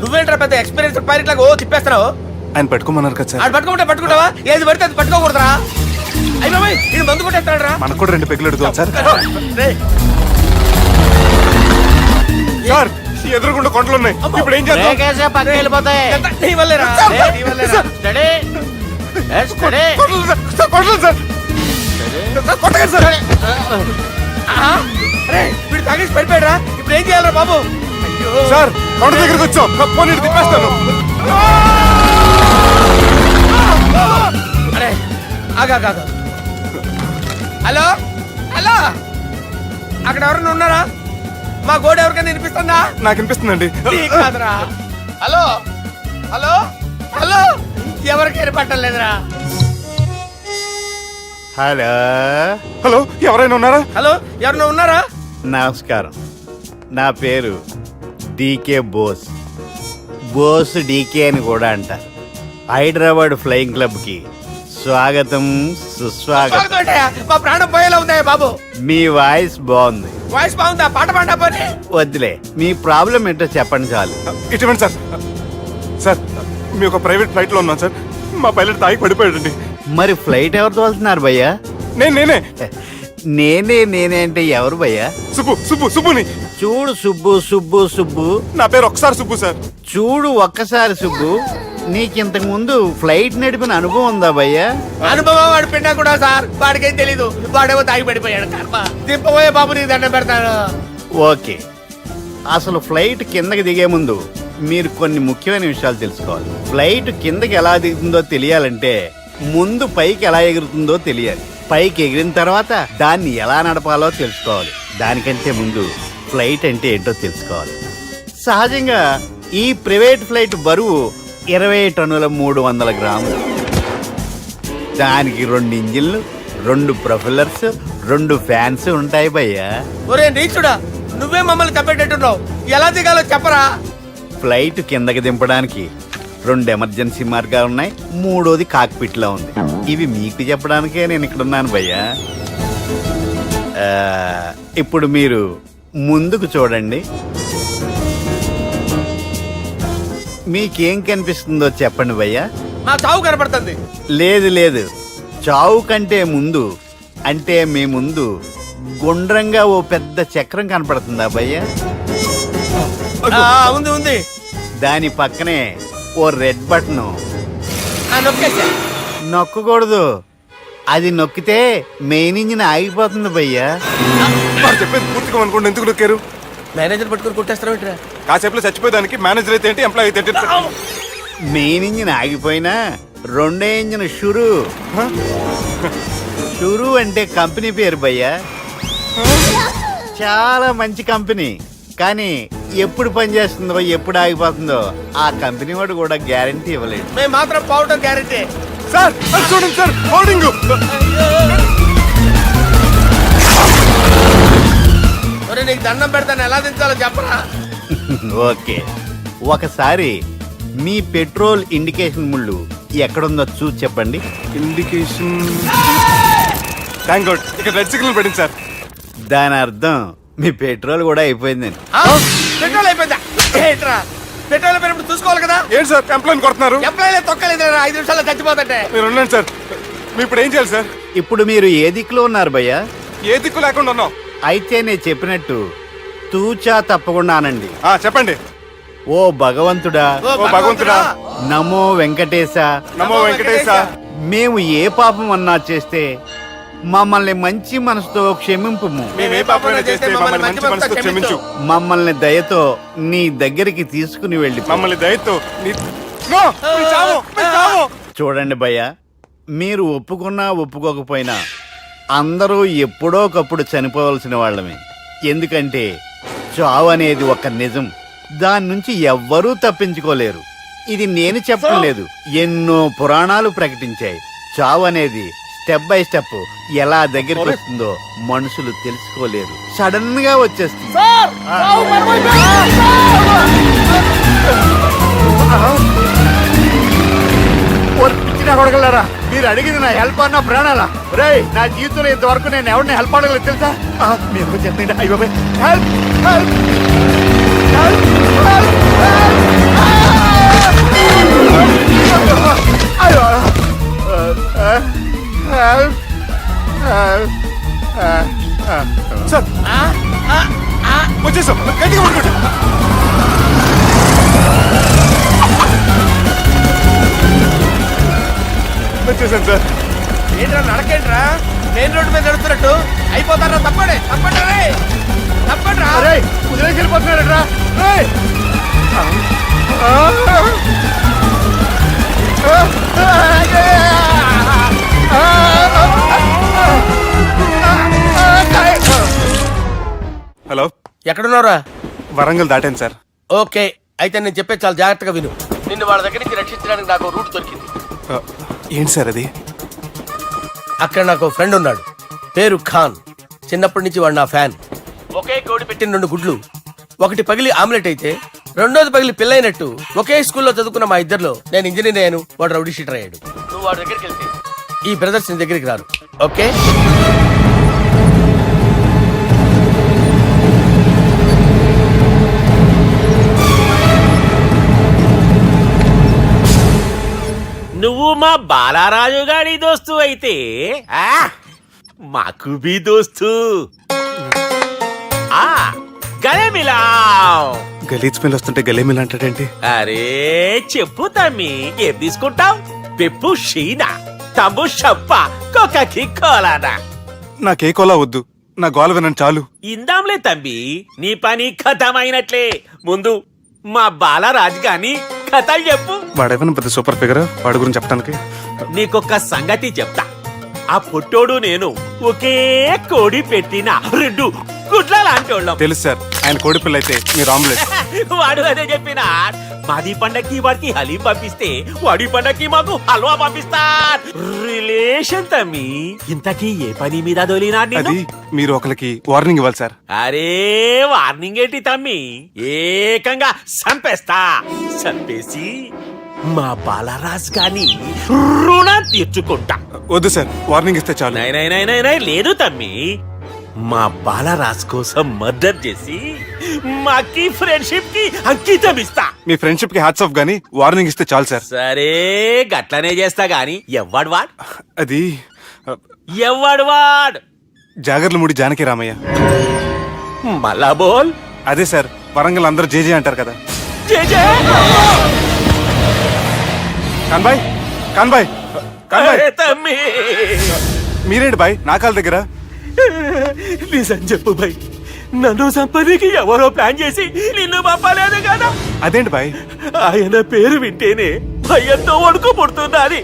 నువ్వేంట్రా పెద్ద ఎక్స్పీరియన్స్ పైలట్ లాగా ఓ తిప్పేస్తున్నావు? ఆయన పెట్టుకోమన్నారు కదా సార్. ఆడు పట్టుకుంటే పట్టుకుంటావా? ఏది పడితే అది పట్టుకోకూడదురా? అయ్యి బాబాయ్ ఇది మందు కొట్టేస్తాడు రా. మనకు కూడా 2 పెగ్గులు అడుగుతాం సార్. రేయ్, సార్ ఎదురుగుండా కొండలు ఉన్నాయి, ఇప్పుడు ఏం చేద్దాం? బ్రేకేసే పక్కకి వెళ్ళిపోతాయి. ఎంత నీ వల్లేరా? నీ వల్లేరా? Steady. Yes, steady. Kondalu sir, sir, Kondalu sir. Sir, కొట్టకండి సార్. ఆ? అరే వీడు తాగేసి పడిపోయాడురా, ఇప్పుడు ఏం చేయాలరా బాబు? అయ్యో సార్ కొండ దగ్గరికి వచ్చాం, పోనీ ఇటు తిప్పేస్తాను. అరే ఆగా హలో హలో, అక్కడ ఎవరైనా ఉన్నారా? మా గోడ ఎవరికైనా వినిపిస్తుందా? నాకు అనిపిస్తుందండి. నీకు కాదురా. హలో హలో హలో, ఎవరికైనా పట్టలేదురా. హలో హలో, ఎవరైనా ఉన్నారా? హలో ఎవరైనా ఉన్నారా? నమస్కారం, నా పేరు డీకే బోస్. బోస్ డీకే అని కూడా అంటారు. హైదరాబాద్ ఫ్లయింగ్ క్లబ్కి స్వాగతం సుస్వాగతం. స్వాగతం ఏంటయ్యా? మా ప్రాణం పోయేలా ఉందయ్యా బాబు. మీ వాయిస్ బాగుంది. వాయిస్ బాగుందా? పాట పాడా పోనీ. వద్దులే, మీ ప్రాబ్లం ఏంటో చెప్పండి చాలు. ఇటువంటి సార్, సార్ మీ ఒక ప్రైవేట్ ఫ్లైట్ లో ఉన్నాం సార్, మా పైలట్ తాగి పడిపోయాడండి. మరి ఫ్లైట్ ఎవరు తోలుతున్నారు భయ్యా? నేనే నేనే అంటే ఎవరు భయ్యా? సుబ్బుని. చూడు సుబ్బు, నా పేరు ఒకసారి సుబ్బు సార్. చూడు ఒక్కసారి సుబ్బు, నీకింతకు ముందు ఫ్లైట్ నడిపిన అనుభవం ఉందా భయ్యా? అనుభవం వాడు పిండా కూడా సార్, వాడికేం తెలీదు. వాడేమో తాగి పడిపోయాడు. కర్మ. దింపబోయే బాబు నీకు దండం పెడతాను. ఓకే, అసలు ఫ్లైట్ కిందకి దిగే ముందు మీరు కొన్ని ముఖ్యమైన విషయాలు తెలుసుకోవాలి. ఫ్లైట్ కిందకి ఎలా దిగుతుందో తెలియాలంటే ముందు పైకి ఎలా ఎగురుతుందో తెలియాలి. పైకి ఎగిరిన తర్వాత దాన్ని ఎలా నడపాలో తెలుసుకోవాలి. దానికంటే ముందు ఫ్లైట్ అంటే ఏంటో తెలుసుకోవాలి. సహజంగా ఈ ప్రైవేట్ ఫ్లైట్ బరువు 20 టన్నుల 300 గ్రాములు. దానికి 2 ఇంజిన్లు, 2 ప్రొఫెల్లర్స్, 2 ఫ్యాన్స్ ఉంటాయి భయ్యా. ఒరే నీచుడా, నువ్వే మమ్మల్ని తప్పేటట్టున్నావు. ఎలా దిగాలో చెప్పరా? ఫ్లైట్ కిందకి దింపడానికి 2 ఎమర్జెన్సీ మార్గాలు ఉన్నాయి. 3వది కాక్పిట్ లో ఉంది. ఇవి మీకు చెప్పడానికే నేను ఇక్కడ ఉన్నాను భయ్యా. ఇప్పుడు మీరు ముందుకు చూడండి. మీకేం కనిపిస్తుందో చెప్పండి భయ్యా. మా చావు కనపడుతుంది. లేదు, చావు కంటే ముందు అంటే మీ ముందు గుండ్రంగా ఓ పెద్ద చక్రం కనపడుతుందా భయ్యా? ఉంది. దాని పక్కనే ఓ రెడ్ బటన్. నొక్కేసా. నొక్కకూడదు. అది నొక్కితే మెయిన్ ఇంజిన్ ఆగిపోతుంది భయ్యా. వాడు చెప్పేది పూర్తిగా అనుకోండి. ఎందుకు నొక్కారు? మేనేజర్ పట్టుకుని కొట్టేస్తారా ఏంట్రా? కాసేపులో చచ్చిపోయేదానికి మేనేజర్ అయితే ఏంటి, ఎంప్లాయ్ అయితే ఏంటి? మెయిన్ ఇంజిన్ ఆగిపోయినా 2వ ఇంజిన్ షురు అంటే కంపెనీ పేరు భయ్యా. చాలా మంచి కంపెనీ. కానీ ఎప్పుడు పనిచేస్తుందో ఎప్పుడు ఆగిపోతుందో ఆ కంపెనీ వాడు కూడా గ్యారంటీ ఇవ్వలేదు. మేము మాత్రం పోవటం గ్యారెంటీ. సార్ అది చూడండి సార్, హోర్డింగ్. ఒరే నీకు దండం పెడతాను, ఎలా దించాలో చెప్పరా? ఓకే, ఒకసారి మీ పెట్రోల్ ఇండికేషన్ ముళ్ళు ఎక్కడుందో చూసి చెప్పండి. ఇండికేషన్. థ్యాంక్ గాడ్, ఇక్కడ రెడ్ సిగ్నల్ పడింది సార్. దాని అర్థం మీ పెట్రోల్ కూడా అయిపోయిందని. పెట్రోల్ అయిపోయిందా? ఏంట్రా పెట్రోల్ అయిపోయినప్పుడు చూసుకోవాలి కదా. ఏంటి సార్ ఎంప్లాయ్ కొడుతున్నారు? ఎంప్లాయీ తొక్కలేదు, 5 నిమిషాల్లో చచ్చిపోతుంటే. మీరు ఉండండి సార్. మీరు ఇప్పుడు ఏం చేయాలి సార్? ఇప్పుడు మీరు ఏ దిక్కులో ఉన్నారు భయ్యా? ఏ దిక్కు లేకుండా ఉన్నాం. అయితే నేను చెప్పినట్టు తూచా తప్పకుండా అనండి. చెప్పండి. ఓ భగవంతుడా, ఓ భగవంతుడా, నమో వెంకటేశ, నమో వెంకటేశ. మేము ఏ పాపం అన్నా చేస్తే మమ్మల్ని మంచి మనసుతో క్షమింపుము. మేము ఏ పాపమైనా చేస్తే మమ్మల్ని మంచి మనసుతో క్షమించు. మమ్మల్ని దయతో నీ దగ్గరికి తీసుకుని వెళ్ళి. మమ్మల్ని దయతో నో, మీ చావు, మీ చావు. చూడండి భయ్యా, మీరు ఒప్పుకున్నా ఒప్పుకోకపోయినా అందరూ ఎప్పుడో ఒకప్పుడు చనిపోవలసిన వాళ్ళమే. ఎందుకంటే చావు అనేది ఒక నిజం. దాని నుంచి ఎవ్వరూ తప్పించుకోలేరు. ఇది నేను చెప్పడం లేదు, ఎన్నో పురాణాలు ప్రకటించాయి. చావు అనేది స్టెప్ బై స్టెప్ ఎలా దగ్గరికి వస్తుందో మనుషులు తెలుసుకోలేరు. సడన్ గా వచ్చేస్తుంది. కొడగలరా, మీరు అడిగింది నా హెల్ప్ అన్న ప్రాణాలా? రే, నా జీవితంలో ఇంతవరకు నేను ఎవరిని హెల్ప్ అడగలేదు తెలుసా? మీరు చెప్పండి. అయ్యో హెల్ప్, హెల్ప్, హెల్ప్, అయ్యో సార్ వచ్చేసాం, గట్టిగా పడుకోండి. వచ్చేసాను సార్. ఏంట్రా నడకేంట్రా? మెయిన్ రోడ్డు మీద నడుస్తున్నట్టు అయిపోతారా? తప్పండి, తప్పండి, తప్పండి. కుదిరేసి వెళ్ళిపోతున్నాడరా. హలో, ఎక్కడున్నారా? వరంగల్ దాటాను సార్. ఓకే, అయితే నేను చెప్పే చాలా జాగ్రత్తగా విను. నిన్ను వాళ్ళ దగ్గర నుంచి రక్షించడానికి నాకు రూట్ దొరికింది. ఏంటి సార్ అది? అక్కడ నాకు ఫ్రెండ్ ఉన్నాడు, పేరు ఖాన్. చిన్నప్పటి నుంచి వాడు నా ఫ్యాన్. ఒకే కోడి పెట్టిన 2 గుడ్లు, ఒకటి పగిలి ఆమ్లెట్ అయితే 2వది పగిలి పిల్లైనట్టు ఒకే స్కూల్లో చదువుకున్న మా ఇద్దరిలో నేను ఇంజనీర్ అయ్యాను, వాడు రౌడీ షీటర్ అయ్యాడు. నువ్వు వాడి దగ్గరికి వెళ్తే ఈ బ్రదర్స్ నీ దగ్గరికి రారు. ఓకే? నువ్వు మా బాలారాజు గారి దోస్తు అయితే మాకు బి దోస్తు. గలే మిలావ్. గలీజ్ స్మెల్ వస్తుంటే గలేమిల్ అంటాడేంటి? అరే చెప్పు తమ్మి, ఏం తీసుకుంటావు? పెప్పు షీనా, తమ్ము షప్ప, కొకకి కోలానా? నాకే కోలా వద్దు, నా గోల వినండి చాలు. ఇందాంలే తమ్మి, నీ పని ఖతమైనట్లే. ముందు మా బాలరాజ్ గాని కథలు చెప్పు. వాడేమైనా పెద్ద సూపర్ ఫిగర్, వాడి గురించి చెప్పడానికి. నీకొక్క సంగతి చెప్తా. ఆ పుట్టోడు నేను ఒకే కోడి పెట్టిన రెండు గుడ్ల లాంటి వాళ్ళం. తెలుసు సార్, ఆయన కోడి పిల్ల అయితే మీరు ఆమ్లెట్. వాడు అదే చెప్పిన. మాది పండక్కి వాడికి హలీం పంపిస్తే వాడి పండక్కి మాకు హల్వా పంపిస్తా. రిలేషన్ తమ్మి. ఇంతకీ ఏ పని మీద దొలినా? అది మీరు ఒకరికి వార్నింగ్ ఇవ్వాలి సార్. అరే వార్నింగ్ ఏంటి తమ్మి, ఏకంగా చంపేస్తా. చంపేసి మా బాలరాజ్ గాని రుణం తీర్చుకుంటా. వద్దు సార్, వార్నింగ్ ఇస్తే చాలు. నై లేదు తమ్మి. మా బాలరాజ్ కోసం మర్డర్ చేసి మాకి ఫ్రెండ్షిప్ కి అంకితం ఇస్తా. మీ ఫ్రెండ్షిప్ కి హ్యాట్స్ ఆఫ్ గానీ వార్నింగ్ ఇస్తే చాలు సార్. సరే గట్లనే చేస్తా గాని ఎవ్వడు వాడ్ అది ఎవ్వడు వాడ్ జాగర్లమూడి జానకి రామయ్య. మళ్ళా బోల్. అదే సార్, వరంగల్ అందరూ జేజే అంటారు కదా. జేజే కాన్బాయ్, కాన్బాయ్, కాన్బాయ్. అరే తమ్మి, మీరేంటి బాయ్ నా కాళ్ళ దగ్గర? నిజం చెప్పు భయ్, నన్ను సంపదికి ఎవరో ప్లాన్ చేసి నిన్ను పంపలేదు కదా. అదేంటి బాయ్? ఆయన పేరు వింటేనే భయంతో వణుకు పుడుతున్నది.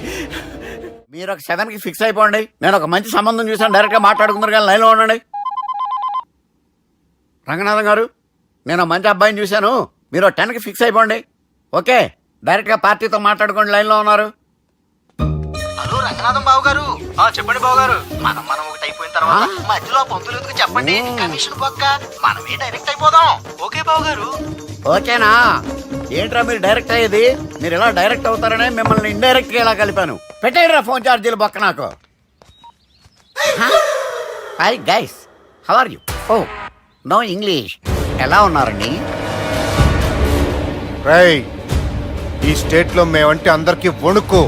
మీరు ఒక 7 కి ఫిక్స్ అయిపోండి. నేను ఒక మంచి సంబంధం చూసాను, డైరెక్ట్ గా మాట్లాడుకుందరు కానీ లైన్లో ఉండండి. రంగనాథం గారు, నేను ఒక మంచి అబ్బాయిని చూశాను, మీరు 10 కి ఫిక్స్ అయిపోండి. ఓకే, డైరెక్ట్ గా పార్టీతో మాట్లాడుకోండి. లైన్లో ఉన్నారు. హలో రంగనాథం బాబు గారు. చెప్పండి బాబు గారు. మనం ఒకటి అయిపోయిన తర్వాత మధ్యలో పంతులు ఎందుకు చెప్పండి, కమిషన్ పక్క మనమే డైరెక్ట్ అయిపోదాం. ఓకే బాబు గారు. ఓకేనా? ఏంట్రా మీరు డైరెక్ట్ అయ్యేది? మీరు ఇలా డైరెక్ట్ అవుతారనే మిమ్మల్ని ఇండైరెక్ట్ గా ఇలా కలిపాను. పెట్టేయరా ఫోన్ ఛార్జీలు బొక్క నాకు. Hi guys, how are you? Oh no English. ఎలా ఉన్నారండి? రేయ్, ఈ స్టేట్ లో మేమంటే అందరికి వణుకు.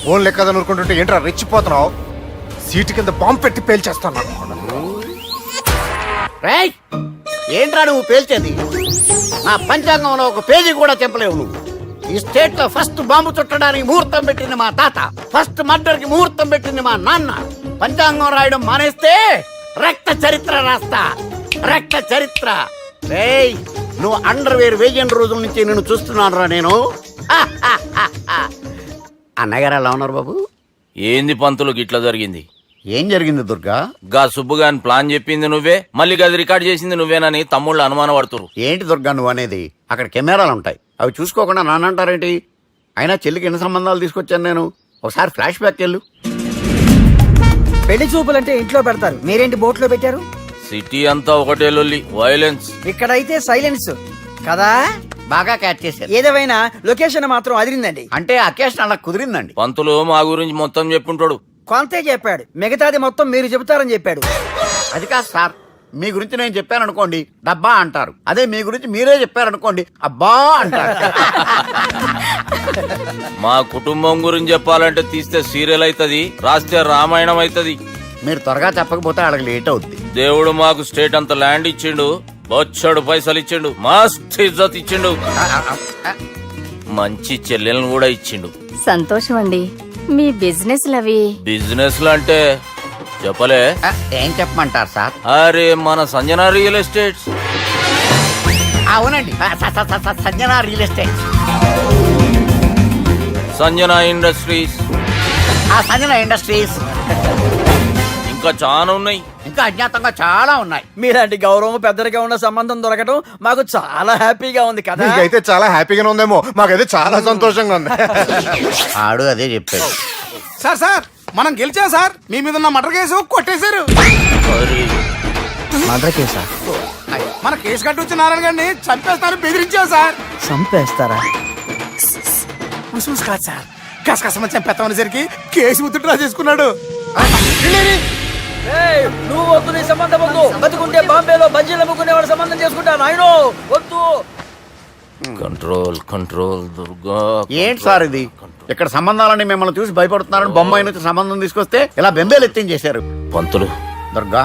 ఫోన్ లెక్క అనుకుంటుంటే ఏంట్రా రెచ్చిపోతున్నావు? సీటు కింద బాంబు పెట్టి పేల్చేస్తాను. రేయ్, ఏంట్రా నువ్వు పేల్చేది? నా పంచాంగంలో ఒక పేజీ కూడా చెప్పలేవు నువ్వు. ఈ స్టేట్ లో ఫస్ట్ బాంబు చుట్టడానికి ముహూర్తం పెట్టింది మా తాత, ఫస్ట్ మర్డర్ కి ముహూర్తం పెట్టింది మా నాన్న. పంచాంగం రాయడం మానేస్తే రక్త చరిత్ర రాస్తా, రక్త చరిత్ర. రేయ్, నువ్వు అండర్వేర్ వేయని రోజుల నుంచి నేను చూస్తున్నాను రా నేను. అన్నగారు ఎలా ఉన్నారు బాబు? ఏంది పంతులు గిట్లా జరిగింది? ఏం జరిగింది దుర్గా? గా సుబ్బుగాని ప్లాన్ చెప్పింది నువ్వే, మళ్ళీ గది రికార్డ్ చేసింది నువ్వేనని తమ్ముళ్ళు అనుమాన పడుతురు. ఏంటి దుర్గా నువ్వు అనేది? అక్కడ కెమెరాలు ఉంటాయి, అవి చూసుకోకుండా నానంటారేంటి? అయినా చెల్లికి ఎన్ని సంబంధాలు తీసుకొచ్చాను నేను. ఒకసారి ఫ్లాష్ బ్యాక్ వెళ్ళు. పెళ్లి చూపులంటే ఇంట్లో పెడతారు, మీరేంటి బోట్లో పెట్టారు? సిటీ అంతా ఒకటే లొల్లి, వైలెన్స్. ఇక్కడైతే సైలెన్స్ కదా. బాగా క్యాచ్ చేశారు. ఏదేమైనా లొకేషన్ మాత్రం అదిరిందండి. అంటే అకేషన్ అలా కుదిరిందండి. పంతులు మా గురించి మొత్తం చెప్పుంటాడు. కొంతే చెప్పాడు, మిగతాది మొత్తం మీరు చెబుతారని చెప్పాడు. అది కాదు సార్, మీ గురించి నేను చెప్పాను అనుకోండి డబ్బా అంటారు, అదే మీ గురించి మీరే చెప్పారనుకోండి అబ్బా అంటారు. మా కుటుంబం గురించి చెప్పాలంటే తీస్తే సీరియల్ అవుతుంది, రాస్తే రామాయణం అవుతుంది. మీరు త్వరగా చెప్పకపోతే వాళ్ళకి లేట్ అవుద్ది. దేవుడు మాకు స్టేట్ అంత ల్యాండ్ ఇచ్చిండు, బొచ్చడు పైసలు ఇచ్చిండు, మస్త్ ఇజ్జత్ ఇచ్చిండు, మంచి చెల్లెలను కూడా ఇచ్చిండు. సంతోషం అండి. మీ బిజినెస్ లవి బిజినెస్ లు అంటే చెప్పలే. ఏం చెప్పమంటారు సార్? అరే మన సంజన రియల్ ఎస్టేట్స్. అవునండి, Sanjana real estate, Sanjana industries, Sanjana industries, ఇంకా చాలా ఉన్నాయి. ఇంకా అజ్ఞాతంగా చాలా ఉన్నాయి. మీలాంటి గౌరవం పెద్దరిగా ఉన్న సంబంధం దొరకడం మాకు చాలా హ్యాపీగా ఉంది కదా. మీకైతే చాలా హ్యాపీగానే ఉందేమో, మాకైతే చాలా సంతోషంగా ఉంది. ఆడు అదే చెప్పాడు. సార్ మనం గెలిచాం సార్. మీ మీద ఉన్న మర్డర్ కేసు కొట్టేశారు. మర్డర్ కేసా? మన కేసు కట్టి వచ్చిన నారాయణ గారిని చంపేస్తాను బెదిరించాం సార్. చంపేస్తారా? చూసి కాదు సార్, కసకసమని చంపేస్తామనేసరికి కేసు ముద్దు డ్రా చేసుకున్నాడు. నువ్వు వద్దు, నీ సంబంధం వద్దు. బతుకుంటే బాంబేలో బజ్జీలు అమ్ముకునే వాడు సంబంధం చేసుకుంటా నాయనో, వద్దు. Control control Durga. ఏంటి సార్ ఇది? ఇక్కడ సంబంధాలని మిమ్మల్ని చూసి భయపడుతున్నారని బొమ్మాయి నుంచి సంబంధం తీసుకొస్తే ఇలా బెంబేలు ఎత్తించేశారు. పంతులు, దుర్గా,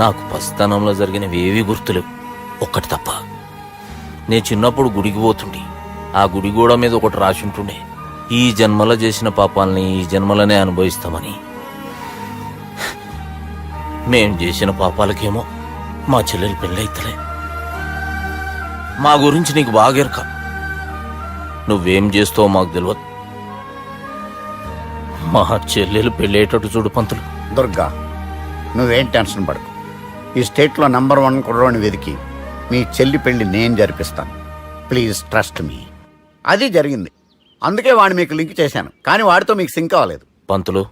నాకు పసితనంలో జరిగినవి ఏవి గుర్తులేవు, ఒక్కటి తప్ప. నేను చిన్నప్పుడు గుడికి పోతుండే, ఆ గుడి గోడ మీద ఒకటి రాసి ఉంటుండే, ఈ జన్మలో చేసిన పాపాలని ఈ జన్మలనే అనుభవిస్తామని. మేం చేసిన పాపాలకేమో మా చెల్లెలు పెళ్ళైతలే, మా గురించి నీకు బాగెరక. నువ్వేం చేస్తావో మాకు తెలియదు. మా చెల్లెలు పెళ్ళేటట్టు చూడు పంతులు. దుర్గా, నువ్వేం టెన్షన్ పడకు. ఈ స్టేట్లో నంబర్ 1 కుర్రోని వెతికి మీ చెల్లి పెళ్లి నేను జరిపిస్తాను. Please trust me. అది జరిగింది. అందుకే వాడిని మీకు లింక్ చేశాను, కానీ వాడితో మీకు సింక్ అవ్వలేదు. పంతులు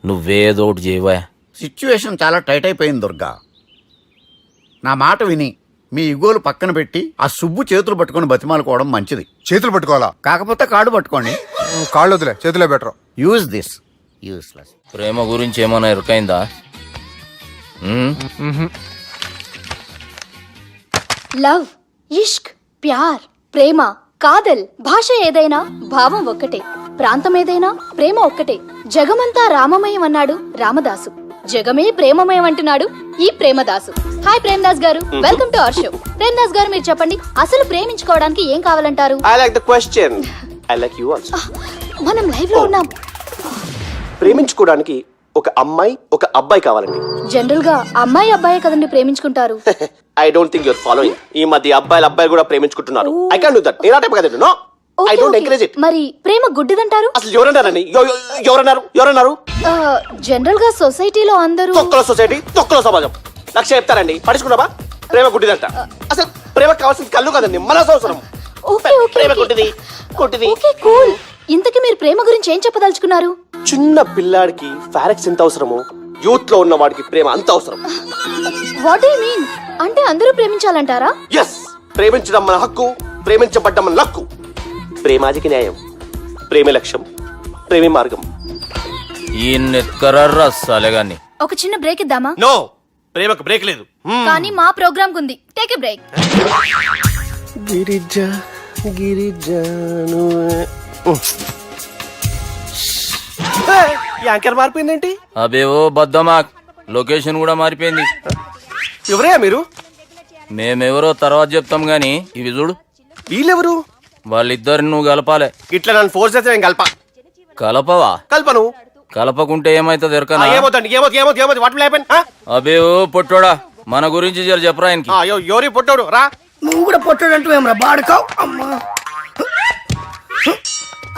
నువ్వేదో ఒకటి చేయవా. సిచ్యువేషన్ చాలా టైట్ అయిపోయింది దుర్గా. నా మాట విని మీ ఇగోలు పక్కన పెట్టి ఆ సుబ్బు చేతులు పట్టుకొని బతిమాలుకోవడం మంచిది. చేతులు పట్టుకోవాలా? కాకపోతే కాడు పట్టుకోండి. కాళ్ళు వదిలే, చేతులే బెటర్. Use this. యూస్లెస్. ప్రేమ గురించి ఏమైనా ఇరుకైందా? లవ్, ఇష్క్, ప్యార్, ప్రేమ, కాదల్ భాష ఏదైనా భావం ఒక్కటే, ప్రాంతం ఏదైనా ప్రేమ ఒక్కటే. జగమంతా రామమయం అన్నాడు రామదాసు, జగమే ప్రేమమయం అంటున్నాడు ఈ ప్రేమదాసు. హాయ్ ప్రేమదాస్ గారు, welcome to our show. Premadasa గారు, మీరు చెప్పండి, అసలు ప్రేమించుకోవడానికి ఏం కావాలంటారు? I like the question. I like you also. మనం లైవ్ లో ఉన్నాం. ప్రేమించుకోవడానికి ఒక అమ్మాయి ఒక అబ్బాయి కావాలండి. జనరల్ గా అమ్మాయి అబ్బాయి కదండి ప్రేమించుకుంటారు. I don't think your following. ఈ మధ్య అబ్బాయిలు కూడా ప్రేమించుకుంటున్నారు. I can't do that. నేను ఆ టైప్ కదండి. No, I don't encourage it. మరి ప్రేమ గుడ్డిదంటారు? అసలు ఎవరన్నారండి? ఎవరన్నారు? జనరల్ గా సొసైటీలో అందరూ తొక్కల సొసైటీ, తొక్కల సమాజం. లక్ష చెప్తారండి, పడుచుకున్నావా? ప్రేమ గుడ్డిదంట. అసలు ప్రేమ కావాల్సింది కళ్ళు కదండి, మనసు అవసరం. ప్రేమ గుడ్డిది. Okay cool. ఇంతకీ మీరు ప్రేమ గురించి ఏం చెప్పదలుచుకున్నారు? చిన్న పిల్లాడికి ఫారెక్స్ ఎంత అవసరమో యూత్ లో ఉన్న వాడికి ప్రేమ అంత అవసరం. What you mean? అంటే అందరూ ప్రేమించాలంటారా? ఎస్, ప్రేమించడం మన హక్కు, ప్రేమించబడ్డం మన లక్కు. ప్రేమాజికి న్యాయం, ప్రేమ లక్ష్యం, ప్రేమ మార్గం. ఈ నెత్కరర్రా సలేగాన్ని. ఒక చిన్న బ్రేక్ ఇద్దామా? నో, ప్రేమకు బ్రేక్ లేదు. కానీ మా ప్రోగ్రామ్ కుంది. Take a break. గిరిజాను యాంకర్ మారిపోయిందేంటి? అబేవో బద్దమా, లొకేషన్ కూడా మారిపోయింది. ఎవరయ్యా మీరు? మేమెవరో తర్వాత చెప్తాం గాని ఇవి చూడు. వీళ్ళెవరు? వాళ్ళిద్దరిని నువ్వు కలపాలే. ఇట్లా నన్ను ఫోర్స్ చేస్తే నేను కలపవా? కల్పను. కలపకుంటే ఏమైతుంది ఎరకనా? ఏమవుతుంది? What will happen? అబేవో పొట్టోడా, మన గురించి జర చెప్పరా ఆయనకి. ఎవరి పొట్టాడు రా. నువ్వు కూడా పొట్టాడంటూ ఏమరా బాడుకావు. అమ్మా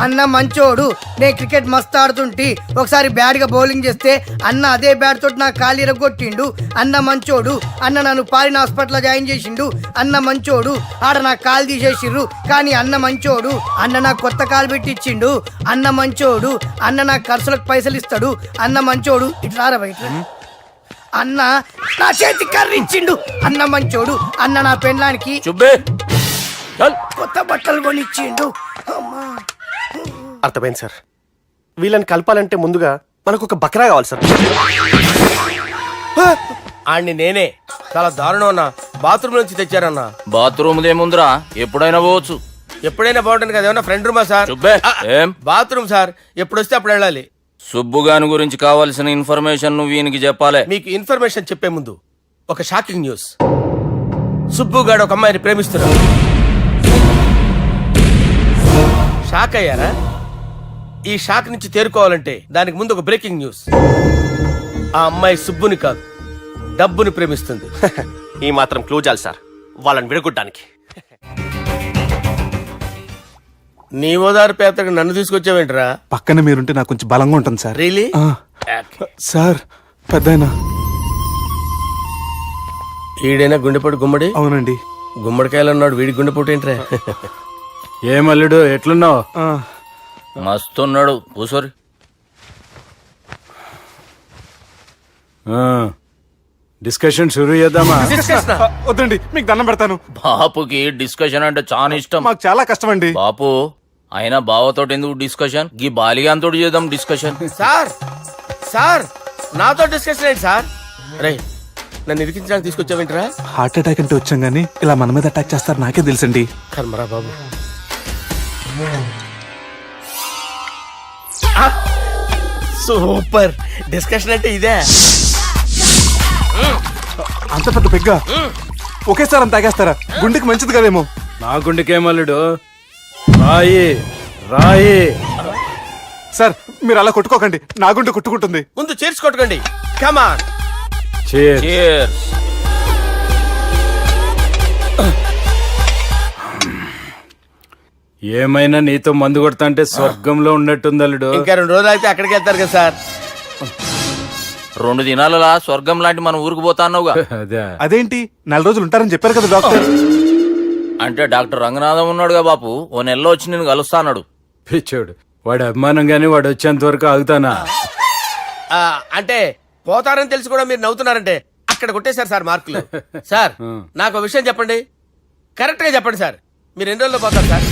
అన్న మంచోడు. నేను క్రికెట్ మస్తు ఆడుతుంటి, ఒకసారి బ్యాట్ గా బౌలింగ్ చేస్తే అన్న అదే బ్యాట్ తోటి నా కాలు ఇరగొట్టిండు. అన్న మంచోడు. అన్న నన్ను పాలిన హాస్పిటల్ జాయిన్ చేసిండు. అన్న మంచోడు. ఆడ నా కాలు తీసేసిర్రు, కానీ అన్న మంచోడు. అన్న నాకు కొత్త కాలు పెట్టిచ్చిండు. అన్న మంచోడు. అన్న నాకు ఖర్చులకు పైసలు ఇస్తాడు. అన్న మంచోడు. ఇట్లా బయట అన్న నా చేతి కర్రీ ఇచ్చిండు. అన్న మంచోడు. అన్న నా పెళ్ళానికి చుబ్బే కొత్త బట్టలు కొనిచ్చిండు. అర్థమైంది సార్. వీళ్ళని కలపాలంటే ముందుగా మనకు ఒక బక్రా కావాలి సార్. ఆడిని నేనే చాలా దారుణం అన్న. బాత్రూమ్ నుంచి తెచ్చారన్న. బాత్రూమ్ దేముందిరా, ఎప్పుడైనా పోవచ్చు. ఎప్పుడైనా బాగుంటుంది కదా. ఏమన్నా ఫ్రెండ్ రూమా సార్? చుబ్బే ఏం బాత్రూమ్ సార్, ఎప్పుడు వస్తే అప్పుడు వెళ్ళాలి. సుబ్బుగాని గురించి కావాల్సిన ఇన్ఫర్మేషన్ నువ్వు వీనికి చెప్పాలి. మీకు ఇన్ఫర్మేషన్ చెప్పే ముందు ఒక షాకింగ్ న్యూస్. సుబ్బుగాడు ఒక అమ్మాయిని ప్రేమిస్తున్నాడు. షాక్ అయ్యారా? ఈ షాక్ నుంచి తేరుకోవాలంటే దానికి ముందు ఒక బ్రేకింగ్ న్యూస్. ఆ అమ్మాయి సుబ్బుని కాదు, డబ్బుని ప్రేమిస్తుంది. ఈ మాత్రం క్లూ చాలు సార్ వాళ్ళని విడగొట్టడానికి. నీ ఓదారు పేదకు నన్ను తీసుకొచ్చావేంట్రా? పక్కన మీరుంటే నాకు కొంచెం బలంగా ఉంటుంది సార్. రియలీ? సార్ పెద్దయినా. ఈడైనా గుండెపోటు గుమ్మడి? అవునండి. గుమ్మడికాయలు అన్నాడు, వీడి గుండెపోటు ఏంట్రా? ఏమల్లుడు ఎట్లున్నావు? మస్తున్నాడు కూసోరి. డిస్కషన్ షురూ చేద్దామా? వద్దండి, మీకు దండం పెడతాను. బాపుకి డిస్కషన్ అంటే చాలా ఇష్టం. మాకు చాలా కష్టం అండి. బాపు అయినా బావతోటి ఎందుకు డిస్కషన్? గీ బాలిగాంతోటి చేద్దాం డిస్కషన్. సార్ సార్ నాతో డిస్కషన్ ఏంటి సార్? రే నన్ను ఇరికించడానికి తీసుకొచ్చావేంట్రా? హార్ట్ అటాక్ అంటే వచ్చాం గానీ ఇలా మన మీద అటాక్ చేస్తారు నాకే తెలుసండి. కర్మరా బాబు. సూపర్ డిస్కషన్ అంటే ఇదే. అంత పెద్ద పెగ్గ ఒకేసారి అంత తాగేస్తారా? గుండెకి మంచిది కదేమో. నా గుండెకేమల్లుడు రాయి రాయి. సార్ మీరు అలా కొట్టుకోకండి, నా గుండె కొట్టుకుంటుంది. ముందు చేర్చుకొట్టుకోండి. కమాన్. Cheers. ఏమైనా నీతో మందు కొడతా అంటే స్వర్గంలో ఉన్నట్టుంది అల్లుడు. ఇంకా 2 రోజులు అయితే అక్కడికి వెళ్తారు కదా సార్. 2 దినాలలా స్వర్గం లాంటి మన ఊరికి పోతా అన్నావుగా. అదే అదేంటి 4 రోజులు ఉంటారని చెప్పారు కదా డాక్టర్. అంటే డాక్టర్ రంగనాథం ఉన్నాడుగా బాపు, ఓ నెలలో వచ్చి నేను కలుస్తా అన్నాడు. పిచ్చోడు, వాడి అభిమానం గాని వాడు వచ్చేంత వరకు ఆగుతానా? అంటే పోతారని తెలిసి కూడా మీరు నవ్వుతున్నారంటే అక్కడ కొట్టేశారు సార్ మార్కులు. సార్ నాకు విషయం చెప్పండి, కరెక్ట్ గా చెప్పండి సార్. మీరు ఎన్ని రోజుల్లో పోతారు సార్?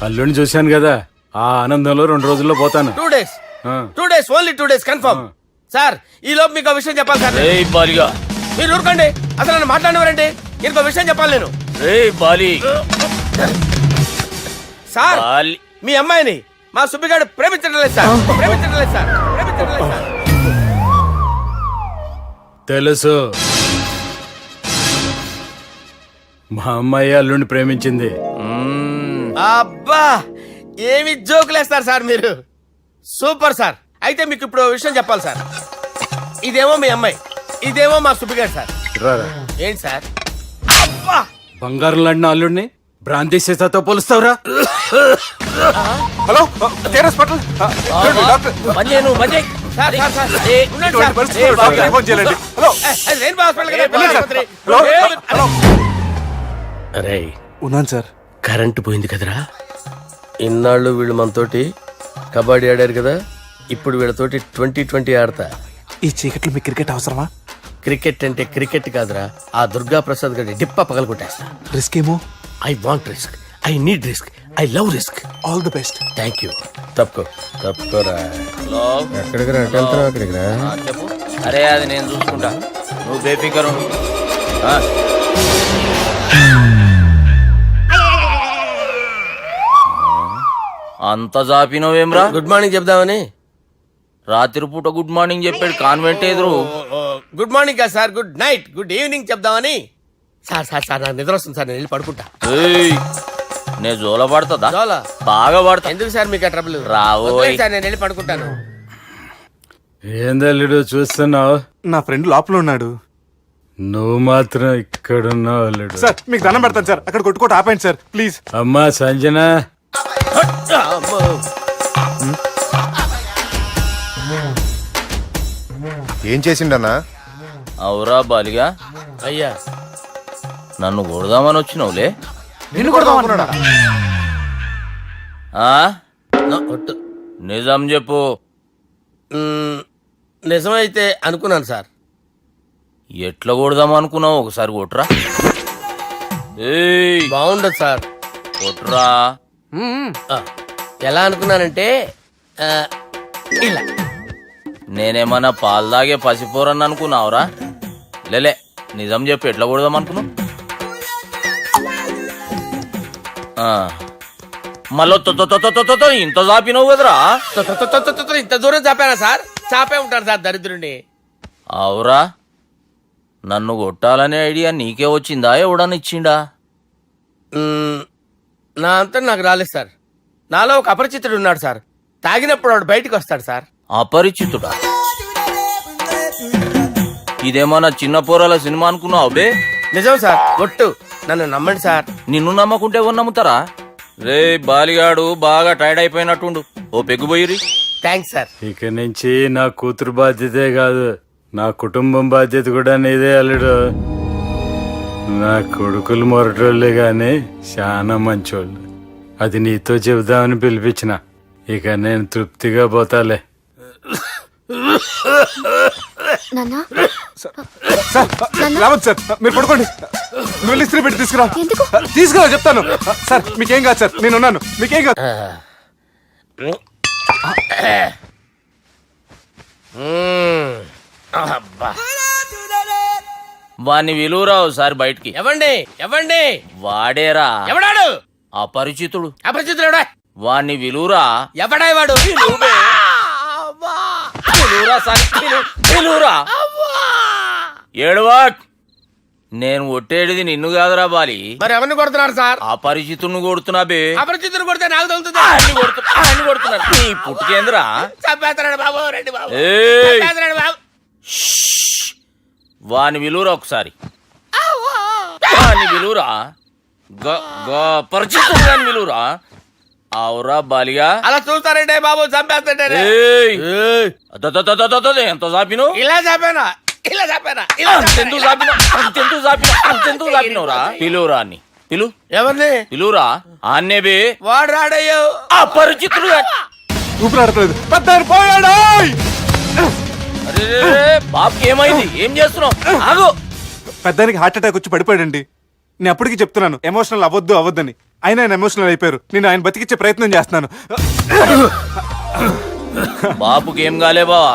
అల్లుడిని చూశాను కదా, ఆ ఆనందంలో 2 రోజుల్లో పోతాను. 2 days. 2 days, only 2 days confirm. Sir ఈ లోపు మీకు ఒక విషయం చెప్పాలి సార్. బాలిగా మీరు ఊరుకోండి, అసలు నన్ను మాట్లాడినవారండి. ఇంకో విషయం చెప్పాలి నేను. బాలి సార్ బాలి మీ అమ్మాయిని మా సుబ్బిగాడు ప్రేమించడం లేదు సార్. ప్రేమించడం లేదు సార్. ప్రేమించడం లేదు సార్. తెలుసు, మా అమ్మాయి అల్లుడిని ప్రేమించింది. అబ్బా ఏమి జోకులేస్తారు సార్ మీరు. Super sir. అయితే మీకు ఇప్పుడు ఓ విషయం చెప్పాలి సార్. ఇదేమో మీ అమ్మాయి, ఇదేమో మా సుబ్బిగాడు సార్. రారా. ఏంటి సార్? అబ్బా బంగారం లాంటి అల్లుడిని భ్రాంతి సీతతో పోలుస్తావురా? Hello, care hospital doctor. Sir, sir, sir. ఉండండి సార్. ఫోన్ చేయండి. హలో, అది రెయిన్బో హాస్పిటల్ కదా, వెళ్ళండి సార్. ఆసుపత్రి. Hello, hello. అరే ఉన్నాను సార్. కరెంటు పోయింది కదరా. ఇన్నాళ్ళు వీళ్ళు మనతోటి కబడ్డీ ఆడారు కదా, ఇప్పుడు వీళ్ళతోటి 2020 ఆడతా. ఈ చీకట్లో మీ క్రికెట్ అవసరమా? క్రికెట్ అంటే క్రికెట్ కాదురా, ఆ దుర్గా ప్రసాద్ గారి డిప్ప పగల కొట్టేస్తా. రిస్క్ ఏమో. I want risk, I need risk, I love risk. All the best. Thank you. తప్పుకోరా. హలో, ఎక్కడికి రా? వెళ్తారా అక్కడికి రా? చెప్పు. అరే అది నేను చూసుకుంటా, నువ్వు బేఫికర్ ఉండు. అంత జాపినవేమ్రా? గుడ్ మార్నింగ్ చెప్దామని. రాత్రి పూట గుడ్ మార్నింగ్ చెప్పాడు కాన్వెంట్ ఎదురు. గుడ్ మార్నింగ్ కాదు sir, good night, good evening చెప్దామని. సార్ సార్ సార్ నాకు నిద్ర వస్తుంది సార్, నేను వెళ్ళి పడుకుంటా. నేను జోల పడుతుందా? జోలా? బాగా పడతా. ఎందుకు సార్ మీకు ఆ ట్రబుల్? రావోయ్ సార్ నేను వెళ్ళి పడుకుంటాను. ఏందల్లుడు చూస్తున్నావు? నా ఫ్రెండ్ లోపల ఉన్నాడు. నువ్వు మాత్రం ఇక్కడున్నావు అల్లుడు. సార్ మీకు దండం పెడతాను సార్, అక్కడ కొట్టుకోట ఆపండి సార్ ప్లీజ్. అమ్మా సంజన, ఏం చేసిండన్నా? అవురా బాలిగా, అయ్యా నన్ను కొడదామని వచ్చినావులే. నిన్ను కొడదామన్నాడా? ఆ? నిజం చెప్పు. నిజమైతే అనుకున్నాను సార్. ఎట్లా కొడదాం అనుకున్నావు? ఒకసారి కొట్రా. ఏయ్ బాగుండదు సార్. కొట్రా. ఎలా అనుకున్నానంటే ఇలా. నేనేమన్నా పాలు తాగే పసిపోరని అనుకున్నావురా? లేలే, నిజం చెప్పు, ఎట్లా కొడదాం అనుకున్నావు? మళ్ళీ ఇంత చాపినావు కదరా? ఇంత దూరం చాపానా సార్? చాపే ఉంటాను సార్ దరిద్రుడిని. అవురా, నన్ను కొట్టాలనే ఐడియా నీకే వచ్చిందా? ఎవడన్నా ఇచ్చిండా? నా అంతా నాకు రాలేదు సార్. నాలో ఒక అపరిచితుడు ఉన్నాడు సార్. తాగినప్పుడు వాడు బయటకు వస్తాడు సార్. అపరిచితుడా? ఇదేమన్నా చిన్న పోరాల సినిమా అనుకున్నావు బే? నిజం సార్, ఒట్టు, నన్ను నమ్మండి సార్. నిన్ను నమ్మకుంటే ఎవరు నమ్ముతారా? రే బాలిగాడు బాగా టైర్డ్ అయిపోయినట్టుండు, ఓ పెగ్గుబోయిరి. Thanks sir. ఇక నుంచి నా కూతురు బాధ్యతే కాదు, నా కుటుంబం బాధ్యత కూడా నీదే అల్లుడు. నా కొడుకులు మొరటోళ్ళే గాని చాలా మంచోళ్ళు. అది నీతో చెబుదామని పిలిపించిన. ఇక నేను తృప్తిగా పోతాలే. రావద్దు సార్, మీరు పడుకోండి. నువ్వు వెళ్ళి ఇస్త్రీ పెట్టి తీసుకురా. తీసుకురా చెప్తాను. సార్ మీకేం కాదు సార్, నేనున్నాను, మీకేం కాదు. వాణ్ణి విలువరా ఒకసారి బయటికి. ఎవండి ఎవండి? వాడేరా. ఎవడాడు? అపరిచితుడు. అపరిచితుడు ఎవడా? వాణ్ణి విలువరా. ఎవడా వాడు? విలువరా. ఏడవా. నేను కొట్టేడిది నిన్ను కాదురా బాలి. మరి ఎవరిని కొడుతున్నారు సార్? అపరిచితుడిని కొడుతున్నా బే. అపరిచితుడు కొడితే నాకు తగులుతుంది. కొడుతున్నారు నీ పుట్టుకేంద్రా. చంపేస్తాడు బాబు, రండి బాబు. ఏయ్. చంపేస్తాడు బాబు. వాని విలువరా ఒకసారి. వాని విలువరా. పరిచితుడు అని పిలువురా. అవురా బాలిగా. అలా చూస్తారంటే బాబు చంపేస్తాంటే ఏయ్! ఎంత చాపిను ఇలా చంపానా ఇలా చంపానా అంతెందుకు చాపినవురా? పిలువురా అని పిలు. ఎవరిని పిలువురా ఆన్నే బే. వాడు రాడయ్యో. అపరిచితుడు. ఊపిరాడట్లేదు. పెద్ద ఆయన పోయాడు. అరే బాబుకి ఏమైంది? ఏం చేస్తున్నావు? ఆగు. పెద్దానికి హార్ట్ అటాక్ వచ్చి పడిపోయాడండి. నేను అప్పటికి చెప్తున్నాను ఎమోషనల్ అవ్వద్దని. అయినా ఆయన ఎమోషనల్ అయిపోయారు. నేను ఆయన బతికిచ్చే ప్రయత్నం చేస్తున్నాను. బాబుకి ఏం కాలే బావా?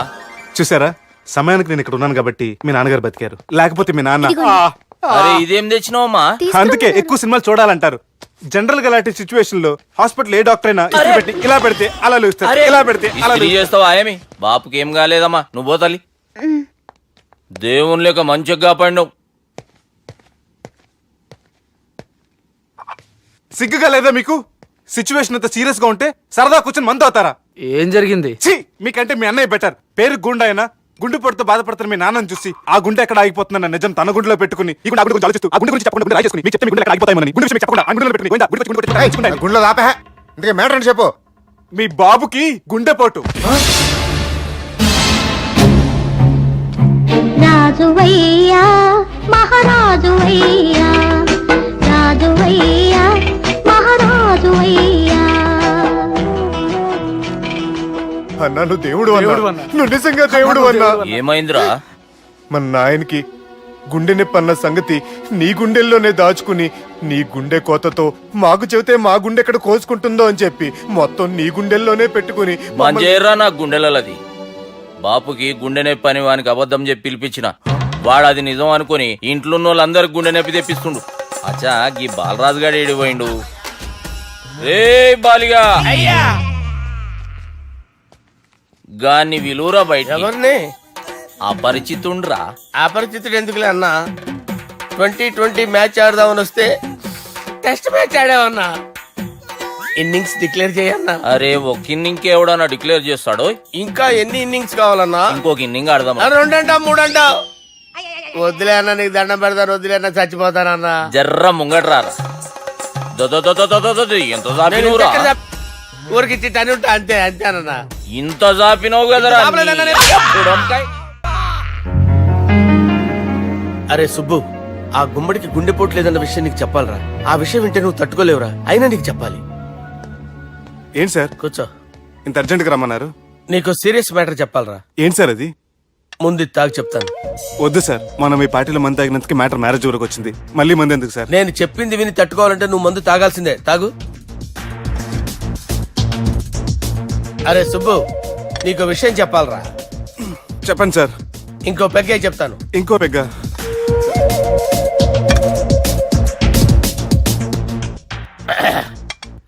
చూసారా, సమయానికి నేను ఇక్కడ ఉన్నాను కాబట్టి మీ నాన్నగారు బతికారు. లేకపోతే మీ నాన్న అరే ఇదేం తెచ్చినావమ్మా? అందుకే ఎక్కువ సినిమాలు చూడాలంటారు. జనరల్ గా అలాంటి సిచ్యువేషన్ లో హాస్పిటల్ ఏ డాక్టర్ అయినా ఇస్త్రీ పెట్టి ఇలా పెడితే అలా లూస్తారు, ఇలా పెడితే అలా ఇస్త్రీ చేస్తావా ఏమి? బాపుకి ఏం కాలేదమ్మా, నువ్వు పోతల్లి. దేవుని లేక మంచిగా కాపాడినావు. సిగ్గుగా లేదా మీకు? సిచ్యువేషన్ అంత సీరియస్ గా ఉంటే సరదా కూర్చొని మందు అవుతారా? ఏం జరిగింది? ఛీ, మీకంటే మీ అన్నయ్య బెటర్. పేరు గుండె అయినా గుండె పొడితో బాధపడుతున్న మీ నాన్నని చూసి ఆ గుండె ఎక్కడ ఆగిపోతుందన్న నిజం తన గుండెలో పెట్టుకుని ఈ గుండె గురించి ఆలోచిస్తూ ఆ గుండె గురించి చెప్పకుండా రాయి చేసుకుని మీకు చెప్తే మీ గుండె ఎక్కడ ఆగిపోతాయని గుండె విషయం చెప్పకుండా ఆ గుండెలో పెట్టుకుని గుండెలో ఆపే ఇంతకే మ్యాటర్ అని చెప్పు. మీ బాబుకి గుండెపోటు. రాజువయ్యా మహారాజువయ్యా, రాజువయ్యా మహారాజువయ్యా. అన్నా నువ్వు దేవుడు అన్నా, నువ్వు నిజంగా దేవుడు అన్నా. ఏమైందిరా? మన నాయనకి గుండె నొప్పి అన్న సంగతి నీ గుండెల్లోనే దాచుకుని నీ గుండె కోతతో మాకు చెబితే మా గుండె ఎక్కడ కోసుకుంటుందో అని చెప్పి మొత్తం నీ గుండెల్లోనే పెట్టుకుని మంజేరా నా గుండెలది. బాపుకి గుండె నొప్పి అని వానికి అబద్ధం చెప్పి పిలిపించిన వాడు అది నిజం అనుకుని ఇంట్లో ఉన్న వాళ్ళందరికి గుండె నొప్పి తెప్పిస్తుండు. అచ్చా గీ బాలరాజు గారు ఏడిపోయిండు. రే బాలిగా అయ్యా గాన్ని విలువరా బయట. ఎవరిని? అపరిచితుండ్రా. అపరిచితుడు ఎందుకులే అన్నా. 2020 మ్యాచ్ ఆడదామని వస్తే టెస్ట్ మ్యాచ్ ఆడామన్నా. ఇన్నింగ్స్ డిక్లేర్ చేయన్నా. అరే ఒక ఇన్నింగ్ ఎవడన్నా డిక్లేర్ చేస్తాడు? ఇంకా ఎన్ని ఇన్నింగ్స్ కావాలన్నా? ఇంకొక ఇన్నింగ్ ఆడదాం. 2 అంటావు 3 అంటావు. వద్దులే అన్న, నీకు దండం పెడతాను. వద్దులే అన్న, చచ్చిపోతానన్నా. జర్ర ముంగట్రారా. ఎంత చాపినవురా? ఊరికి ఇచ్చి టని ఉంటా అంతే అంతేనన్నా. ఇంత చాపినవు కదరా. అరే సుబ్బు, ఆ గుమ్మడికి గుండెపోటు లేదన్న విషయం నీకు చెప్పాలరా. ఆ విషయం వింటే నువ్వు తట్టుకోలేవురా. అయినా నీకు చెప్పాలి. ఏంటి సార్ కూర్చో. ఇంత అర్జెంట్ గా రమ్మన్నారు? నీకు సీరియస్ మ్యాటర్ చెప్పాలరా. ఏంటి సార్ అది? ముందు ఇది తాగు చెప్తాను. వద్దు సార్, మనం ఈ పార్టీలో మంది తాగినందుకు మ్యాటర్ మ్యారేజ్ వరకు వచ్చింది. మళ్ళీ మంది ఎందుకు సార్? నేను చెప్పింది విని తట్టుకోవాలంటే నువ్వు మందు తాగాల్సిందే. తాగు. అరే సుబ్బు, నీకు విషయం చెప్పాలరా. చెప్పండి సార్. ఇంకో పెగ్గే చెప్తాను. ఇంకో పెగ్గా?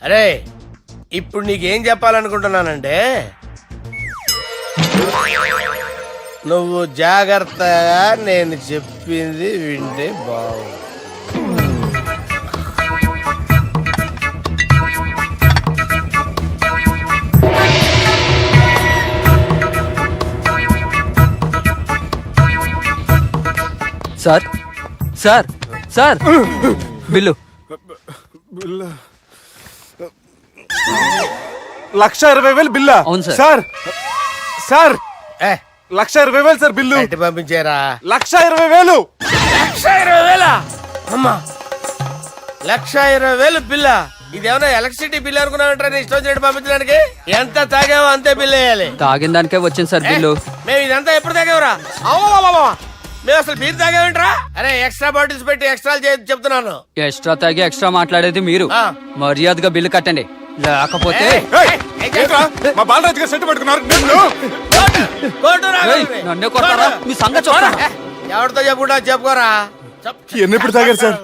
అరే ఇప్పుడు నీకేం చెప్పాలనుకుంటున్నానంటే, నువ్వు జాగ్రత్తగా నేను చెప్పింది వింటే బాగుంది. Sir sir sir bill. 1,20,000 బిల్లా? అవును సార్. సార్ సార్ ఏ 1,20,000 సార్ బిల్లు. బయట పంపించేరా. 1,20,000. 1,20,000 అమ్మా, 1,20,000 బిల్ల. ఇదేమన్నా ఎలక్ట్రిసిటీ బిల్ అనుకున్నామంటారా? నీ ఇష్టం చేయడం పంపించడానికి. ఎంత తాగావో అంతే బిల్ వేయాలి. తాగిన దానికే వచ్చింది సార్ బిల్లు. మేము ఇదంతా ఎప్పుడు తాగేవరా? మేము అసలు బీర్ తాగేమంటారా? అరే ఎక్స్ట్రా బాటిల్స్ పెట్టి ఎక్స్ట్రా చెప్తున్నాను. ఎక్స్ట్రా తాగి ఎక్స్ట్రా మాట్లాడేది మీరు. మర్యాదగా బిల్లు కట్టండి, లేకపోతే ఏంట్రా, మా బాలరాజు గారు సెట్ పెట్టుకున్నారు. నన్నే కొడతారా? మీ సంగతి చూడరా. ఎవరితో చెప్పుకుంటా చెప్పుకోరా. ఎన్నెప్పుడు తాగారు సార్?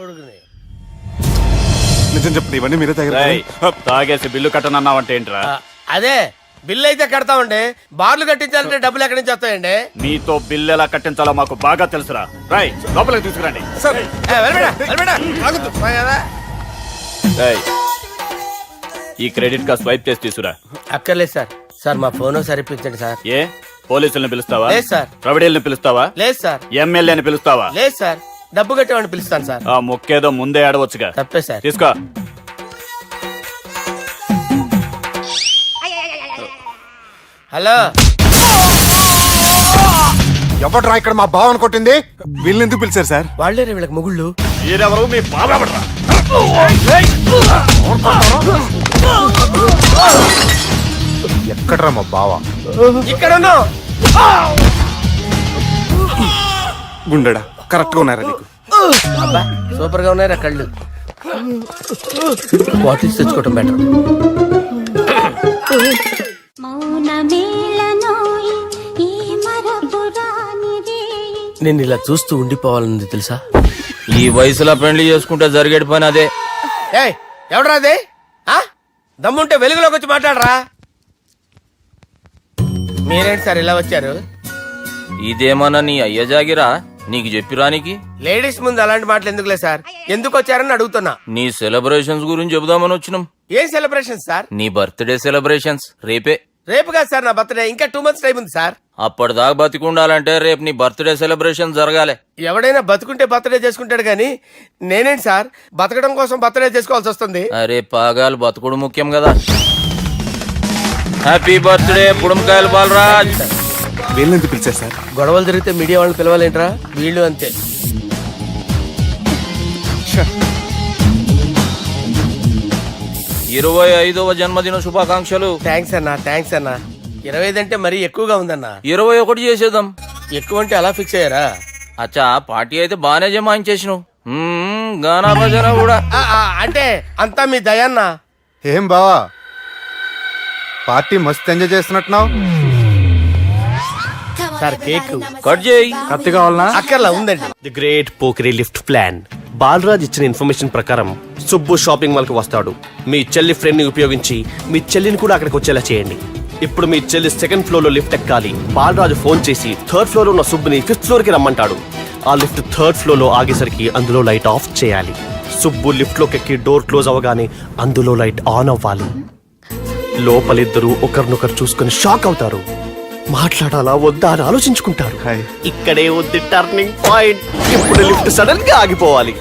నిజం చెప్పండి, ఇవన్నీ మీరే తాగారు? తాగేసి బిల్లు కట్టనన్నావంటే ఏంట్రా? అదే బిల్లు అయితే కడతామండి. బార్లు కట్టించాలంటే డబ్బులు ఎక్కడి నుంచి వస్తాయండి? మీతో బిల్లు ఎలా కట్టించాలో మాకు బాగా తెలుసురా. రాయ్ లోపలికి తీసుకురండి. ఈ క్రెడిట్ కార్డ్ స్వైప్ చేసి తీసుకురా. అక్కర్లేదు సార్. సార్ మా ఫోన్ సరిపించండి సార్. ఏ పోలీసుల్ని పిలుస్తావా? లేదు సార్. ప్రొవిడీల్ని పిలుస్తావా? లేదు సార్. ఎమ్మెల్యేని పిలుస్తావా? లేదు సార్. డబ్బు కట్టేవాడిని పిలుస్తాను సార్. ఆ మొక్కేదో ముందే ఆడవచ్చుగా. తప్పే సార్. తీసుకో. హలో, ఎవడ్రా ఇక్కడ మా బావని కొట్టింది? వీళ్ళని ఎందుకు పిలిచారు సార్? వాళ్ళేరే వీళ్ళకి మొగుళ్ళు. మీరెవరు? మీ బాబా. ఎక్కడ్రా మా బావ? ఇక్కడ ఉన్నావు. గుండెడా కరెక్ట్ గా ఉన్నారా నీకు? అబ్బా సూపర్ గా ఉన్నారా కళ్ళు. బాటిల్స్ తెచ్చుకోవటం బెటర్. నేను ఇలా చూస్తూ ఉండిపోవాలని తెలుసా? ఈ వయసులో పెళ్లి చేసుకుంటే జరిగేటి పని అదే. ఏయ్ ఎవడరా అదే? దమ్ముంటే వెలుగులోకి వచ్చి మాట్లాడరా. మీరేంటి సార్ ఇలా వచ్చారు? ఇదేమన్నా నీ అయ్య జాగిరా నీకు చెప్పిరానికి? లేడీస్ ముందు అలాంటి మాటలు ఎందుకులే సార్, ఎందుకు వచ్చారని అడుగుతున్నా. నీ సెలబ్రేషన్స్ గురించి చెబుదామని వచ్చినాం. ఏం సెలబ్రేషన్ సార్? నీ బర్త్డే సెలబ్రేషన్స్ రేపే. రేపు కాదు సార్ నా బర్త్డే, ఇంకా 2 months టైం ఉంది సార్. అప్పటిదాకా బతికుండాలంటే రేపు నీ బర్త్డే సెలబ్రేషన్ జరగాలి. ఎవడైనా బతుకుంటే బర్త్డే చేసుకుంటాడు గానీ నేనేంటి సార్ బతకడం కోసం బర్త్డే చేసుకోవాల్సి వస్తుంది? అరే పాగాలు బతుకుడు ముఖ్యం కదా. హ్యాపీ బర్త్డే పుడంకాయలు బాలరాజ్. వీళ్ళని ఎందుకు పిలిచారు సార్? గొడవలు జరిగితే మీడియా వాళ్ళని పిలవాలేంట్రా? వీళ్ళు అంతే. 25వ జన్మదిన శుభాకాంక్షలు. థ్యాంక్స్ అన్నా, థ్యాంక్స్ అన్నా. 25 అంటే మరీ ఎక్కువగా ఉందన్నా. 21 చేసేద్దాం. ఎక్కువ అంటే అలా ఫిక్స్ అయ్యారా? అచ్చా పార్టీ అయితే బానే జమాయించేసినావు. గానా భజన కూడా. అంటే అంతా మీ దయన్నా. ఏం బావా పార్టీ మస్తు ఎంజాయ్ చేస్తున్నట్టున్నావు. సార్ కేక్ కట్ చేయి. కత్తి కావాలనా? అక్కర్లా ఉందండి. ది గ్రేట్ పోకరీ లిఫ్ట్ ప్లాన్. బాలరాజ్ ఇచ్చిన ఇన్ఫర్మేషన్ ప్రకారం సుబ్బు షాపింగ్ మాల్ కి వస్తాడు. మీ చెల్లి ఫ్రెండ్ ని ఉపయోగించి మీ చెల్లిని కూడా అక్కడికి వచ్చేలా చేయండి. ఇప్పుడు మీ చెల్లి 2nd ఫ్లోర్ లో లిఫ్ట్ ఎక్కాలి. బాలరాజు ఫోన్ చేసి 3rd ఫ్లోర్ లో ఉన్న సుబ్బుని 5th ఫ్లోర్ కి రమ్మంటాడు. ఆ లిఫ్ట్ 3rd ఫ్లోర్ లో ఆగేసరికి అందులో లైట్ ఆఫ్ చేయాలి. సుబ్బు లిఫ్ట్ లోకి ఎక్కి డోర్ క్లోజ్ అవ్వగానే అందులో లైట్ ఆన్ అవ్వాలి. లోపలిద్దరూ ఒకరినొకరు చూసుకుని షాక్ అవుతారు. మాట్లాడాలా వద్దా అని ఆలోచించుకుంటారు. ఇక్కడే ఉంది టర్నింగ్ పాయింట్. ఇప్పుడు లిఫ్ట్ సడన్ గా ఆగిపోవాలి.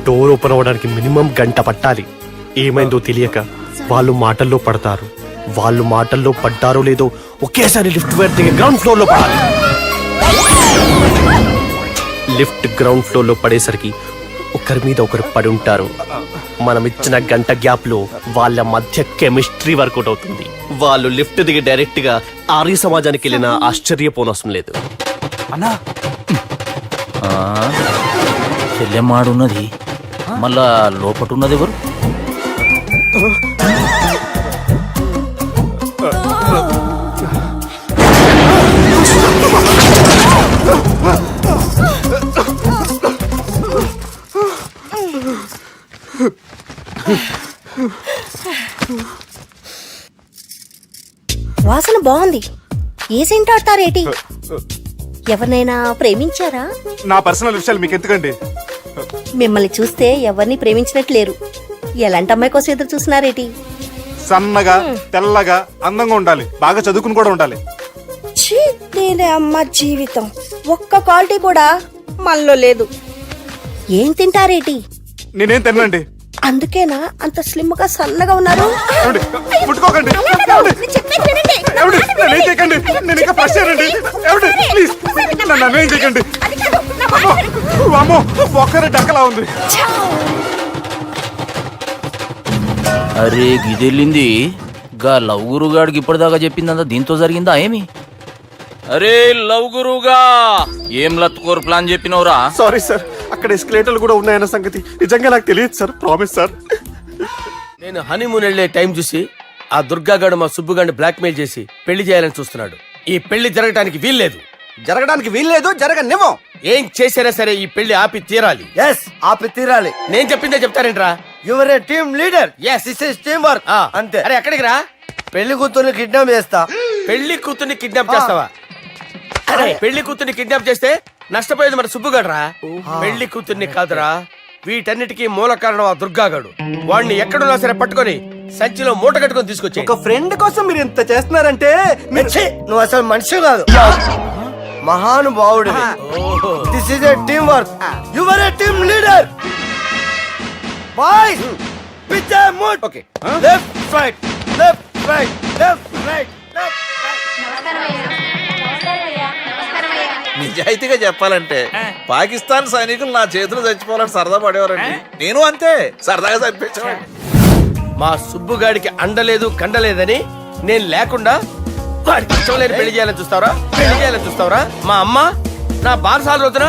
డోర్ ఓపెన్ అవ్వడానికి మినిమం గంట పట్టాలి. ఏమైందో తెలియక వాళ్ళు మాటల్లో పడతారు. వాళ్ళు మాటల్లో పడ్డారో లేదో ఒకేసారి లిఫ్ట్ వైర్ దిగి గ్రౌండ్ ఫ్లోర్ లో పడాలి. లిఫ్ట్ గ్రౌండ్ ఫ్లోర్ లో పడేసరికి ఒకరి మీద ఒకరు పడి ఉంటారు. మనం ఇచ్చిన గంట గ్యాప్ లో వాళ్ళ మధ్య కెమిస్ట్రీ వర్కౌట్ అవుతుంది. వాళ్ళు లిఫ్ట్ దిగి డైరెక్ట్ గా ఆర్య సమాజానికి వెళ్ళినా ఆశ్చర్యపోనవసరం లేదు. అన్నా చెల్లెమ్మాడున్నది మళ్ళా లోపటున్నది ఎవరు? వాసన బాగుంది. ఏ సెంట్ ఆడతారేటి? ఎవరినైనా ప్రేమించారా? నా పర్సనల్ విషయాలు మీకు ఎందుకండి? మిమ్మల్ని చూస్తే ఎవరిని ప్రేమించినట్లేరు. ఎలాంటి అమ్మాయి కోసం ఎదురు చూస్తున్నారేటి? సన్నగా తెల్లగా అందంగా ఉండాలి, బాగా చదువుకుని కూడా ఉండాలి. ఛీ, నేనే అమ్మ జీవితం ఒక్క క్వాలిటీ కూడా మనలో లేదు. ఏం తింటారేటి? నేనేం తినండి. అందుకేనా అంత స్లిమ్ గా సన్నగా ఉన్నారు? ముట్టుకోకండి. నేనేం చేయకండి. నేను ఇంకా ఫ్రెష్ అయ్యానండి. ప్లీజ్ నన్ను అన్యాయం చేయకండి. వామ్మో, ఒక్కరే డక్కలా ఉంది. అరే గిదెళ్ళింది గా లవ్ గురుగాడికి ఇప్పటిదాకా చెప్పిందంతా దీంతో జరిగిందా ఏమి? అరే లవ్ గురుగా ఏం లత్కోర్ ప్లాన్ చెప్పినవురా? సారీ సార్, అక్కడ ఎస్కలేటర్లు కూడా ఉన్నాయన్న సంగతి నిజంగా నాకు తెలియదు సార్. Promise sir. నేను హనీమూన్ వెళ్లే టైం చూసి ఆ దుర్గాగాడు మా సుబ్బుగాడిని బ్లాక్మెయిల్ చేసి పెళ్లి చేయాలని చూస్తున్నాడు. ఈ పెళ్లి జరగడానికి వీల్లేదు. జరగడానికి వీల్లేదు, జరగనివ్వం. ఏం చేసినా సరే ఈ పెళ్లి ఆపి తీరాలి. ఆపి తీరాలి. నేను చెప్పిందే చెప్తారేంట్రా? Your a team leader. This is team work. అంతే. అరే ఎక్కడికి రా? పెళ్లి కూతుర్ని కిడ్నాప్ చేస్తా. పెళ్లి కూతుర్ని కిడ్నాప్ చేస్తావా? అరే పెళ్లి కూతుర్ని కిడ్నాప్ చేస్తే నష్టపోయేది మన సుబ్బుగాడ్రా. పెళ్లి కూతుర్ని కాదురా, వీటన్నిటికీ మూల కారణం ఆ దుర్గాగాడు. వాడిని ఎక్కడున్నా సరే పట్టుకొని సంచిలో మూట కట్టుకొని తీసుకొచ్చి. ఒక ఫ్రెండ్ కోసం మీరు ఇంత చేస్తున్నారంటే నువ్వు అసలు మనిషి కాదు. మహానుభావుడు. This is a team work. You are a team leader. Boys pitch move. Okay, left right left right left right left నిజాయితీగా చెప్పాలంటే పాకిస్తాన్ సైనికులు నా చేతులు చచ్చిపోవాలని సరదా పడేవారండి. నేను అంతే సరదాగా చంపించేవాడిని. మా సుబ్బుగాడికి అండలేదు కండలేదని నేను లేకుండా వాడికి ఇష్టం లేని పెళ్లి చేయాలని చూస్తావరా? పెళ్లి చేయాలని చూస్తావరా? మా అమ్మ నా బాలసాల రోజున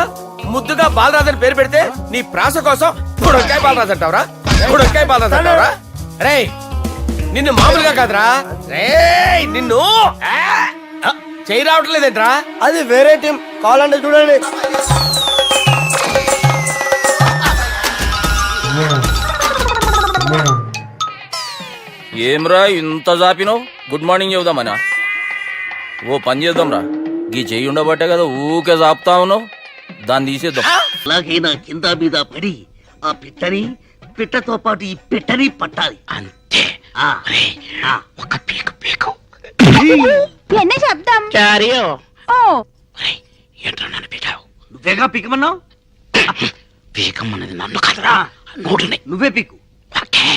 ముద్దుగా బాలరాజు పేరు పెడితే నీ ప్రాస కోసం బుడకాయ బాలరాజు అంటావరా? బుడకాయ బాలరాజు అంటావరా? రే నిన్ను మామూలుగా కాదురా, రే నిన్ను చేయి రావట్లేదేంట్రా? అది వేరే టీం, కావాలంటే చూడండి. ఏమ్రా ఇంత జాపినావు? Good morning చెబుదామనా? ఓ పని చేద్దాంరా, గీ చెయ్యి ఉండబట్టే కదా ఊకే జాపుతా ఉన్నావు. దాన్ని తీసేద్దాం. అలాగే నా కింద మీద పడి ఆ పిట్టని పిట్టతో పాటు ఈ పిట్టని పట్టాలి అంతే. ఒక పీకు పీకు என்ன சப்தம் ఓ ఏంట్రా నన్ను పీకావు? నువ్వేగా పీకమన్నావు. పీకమన్నది నన్ను కాదురా, నోటుని. నువ్వే పీకు. ఓకే.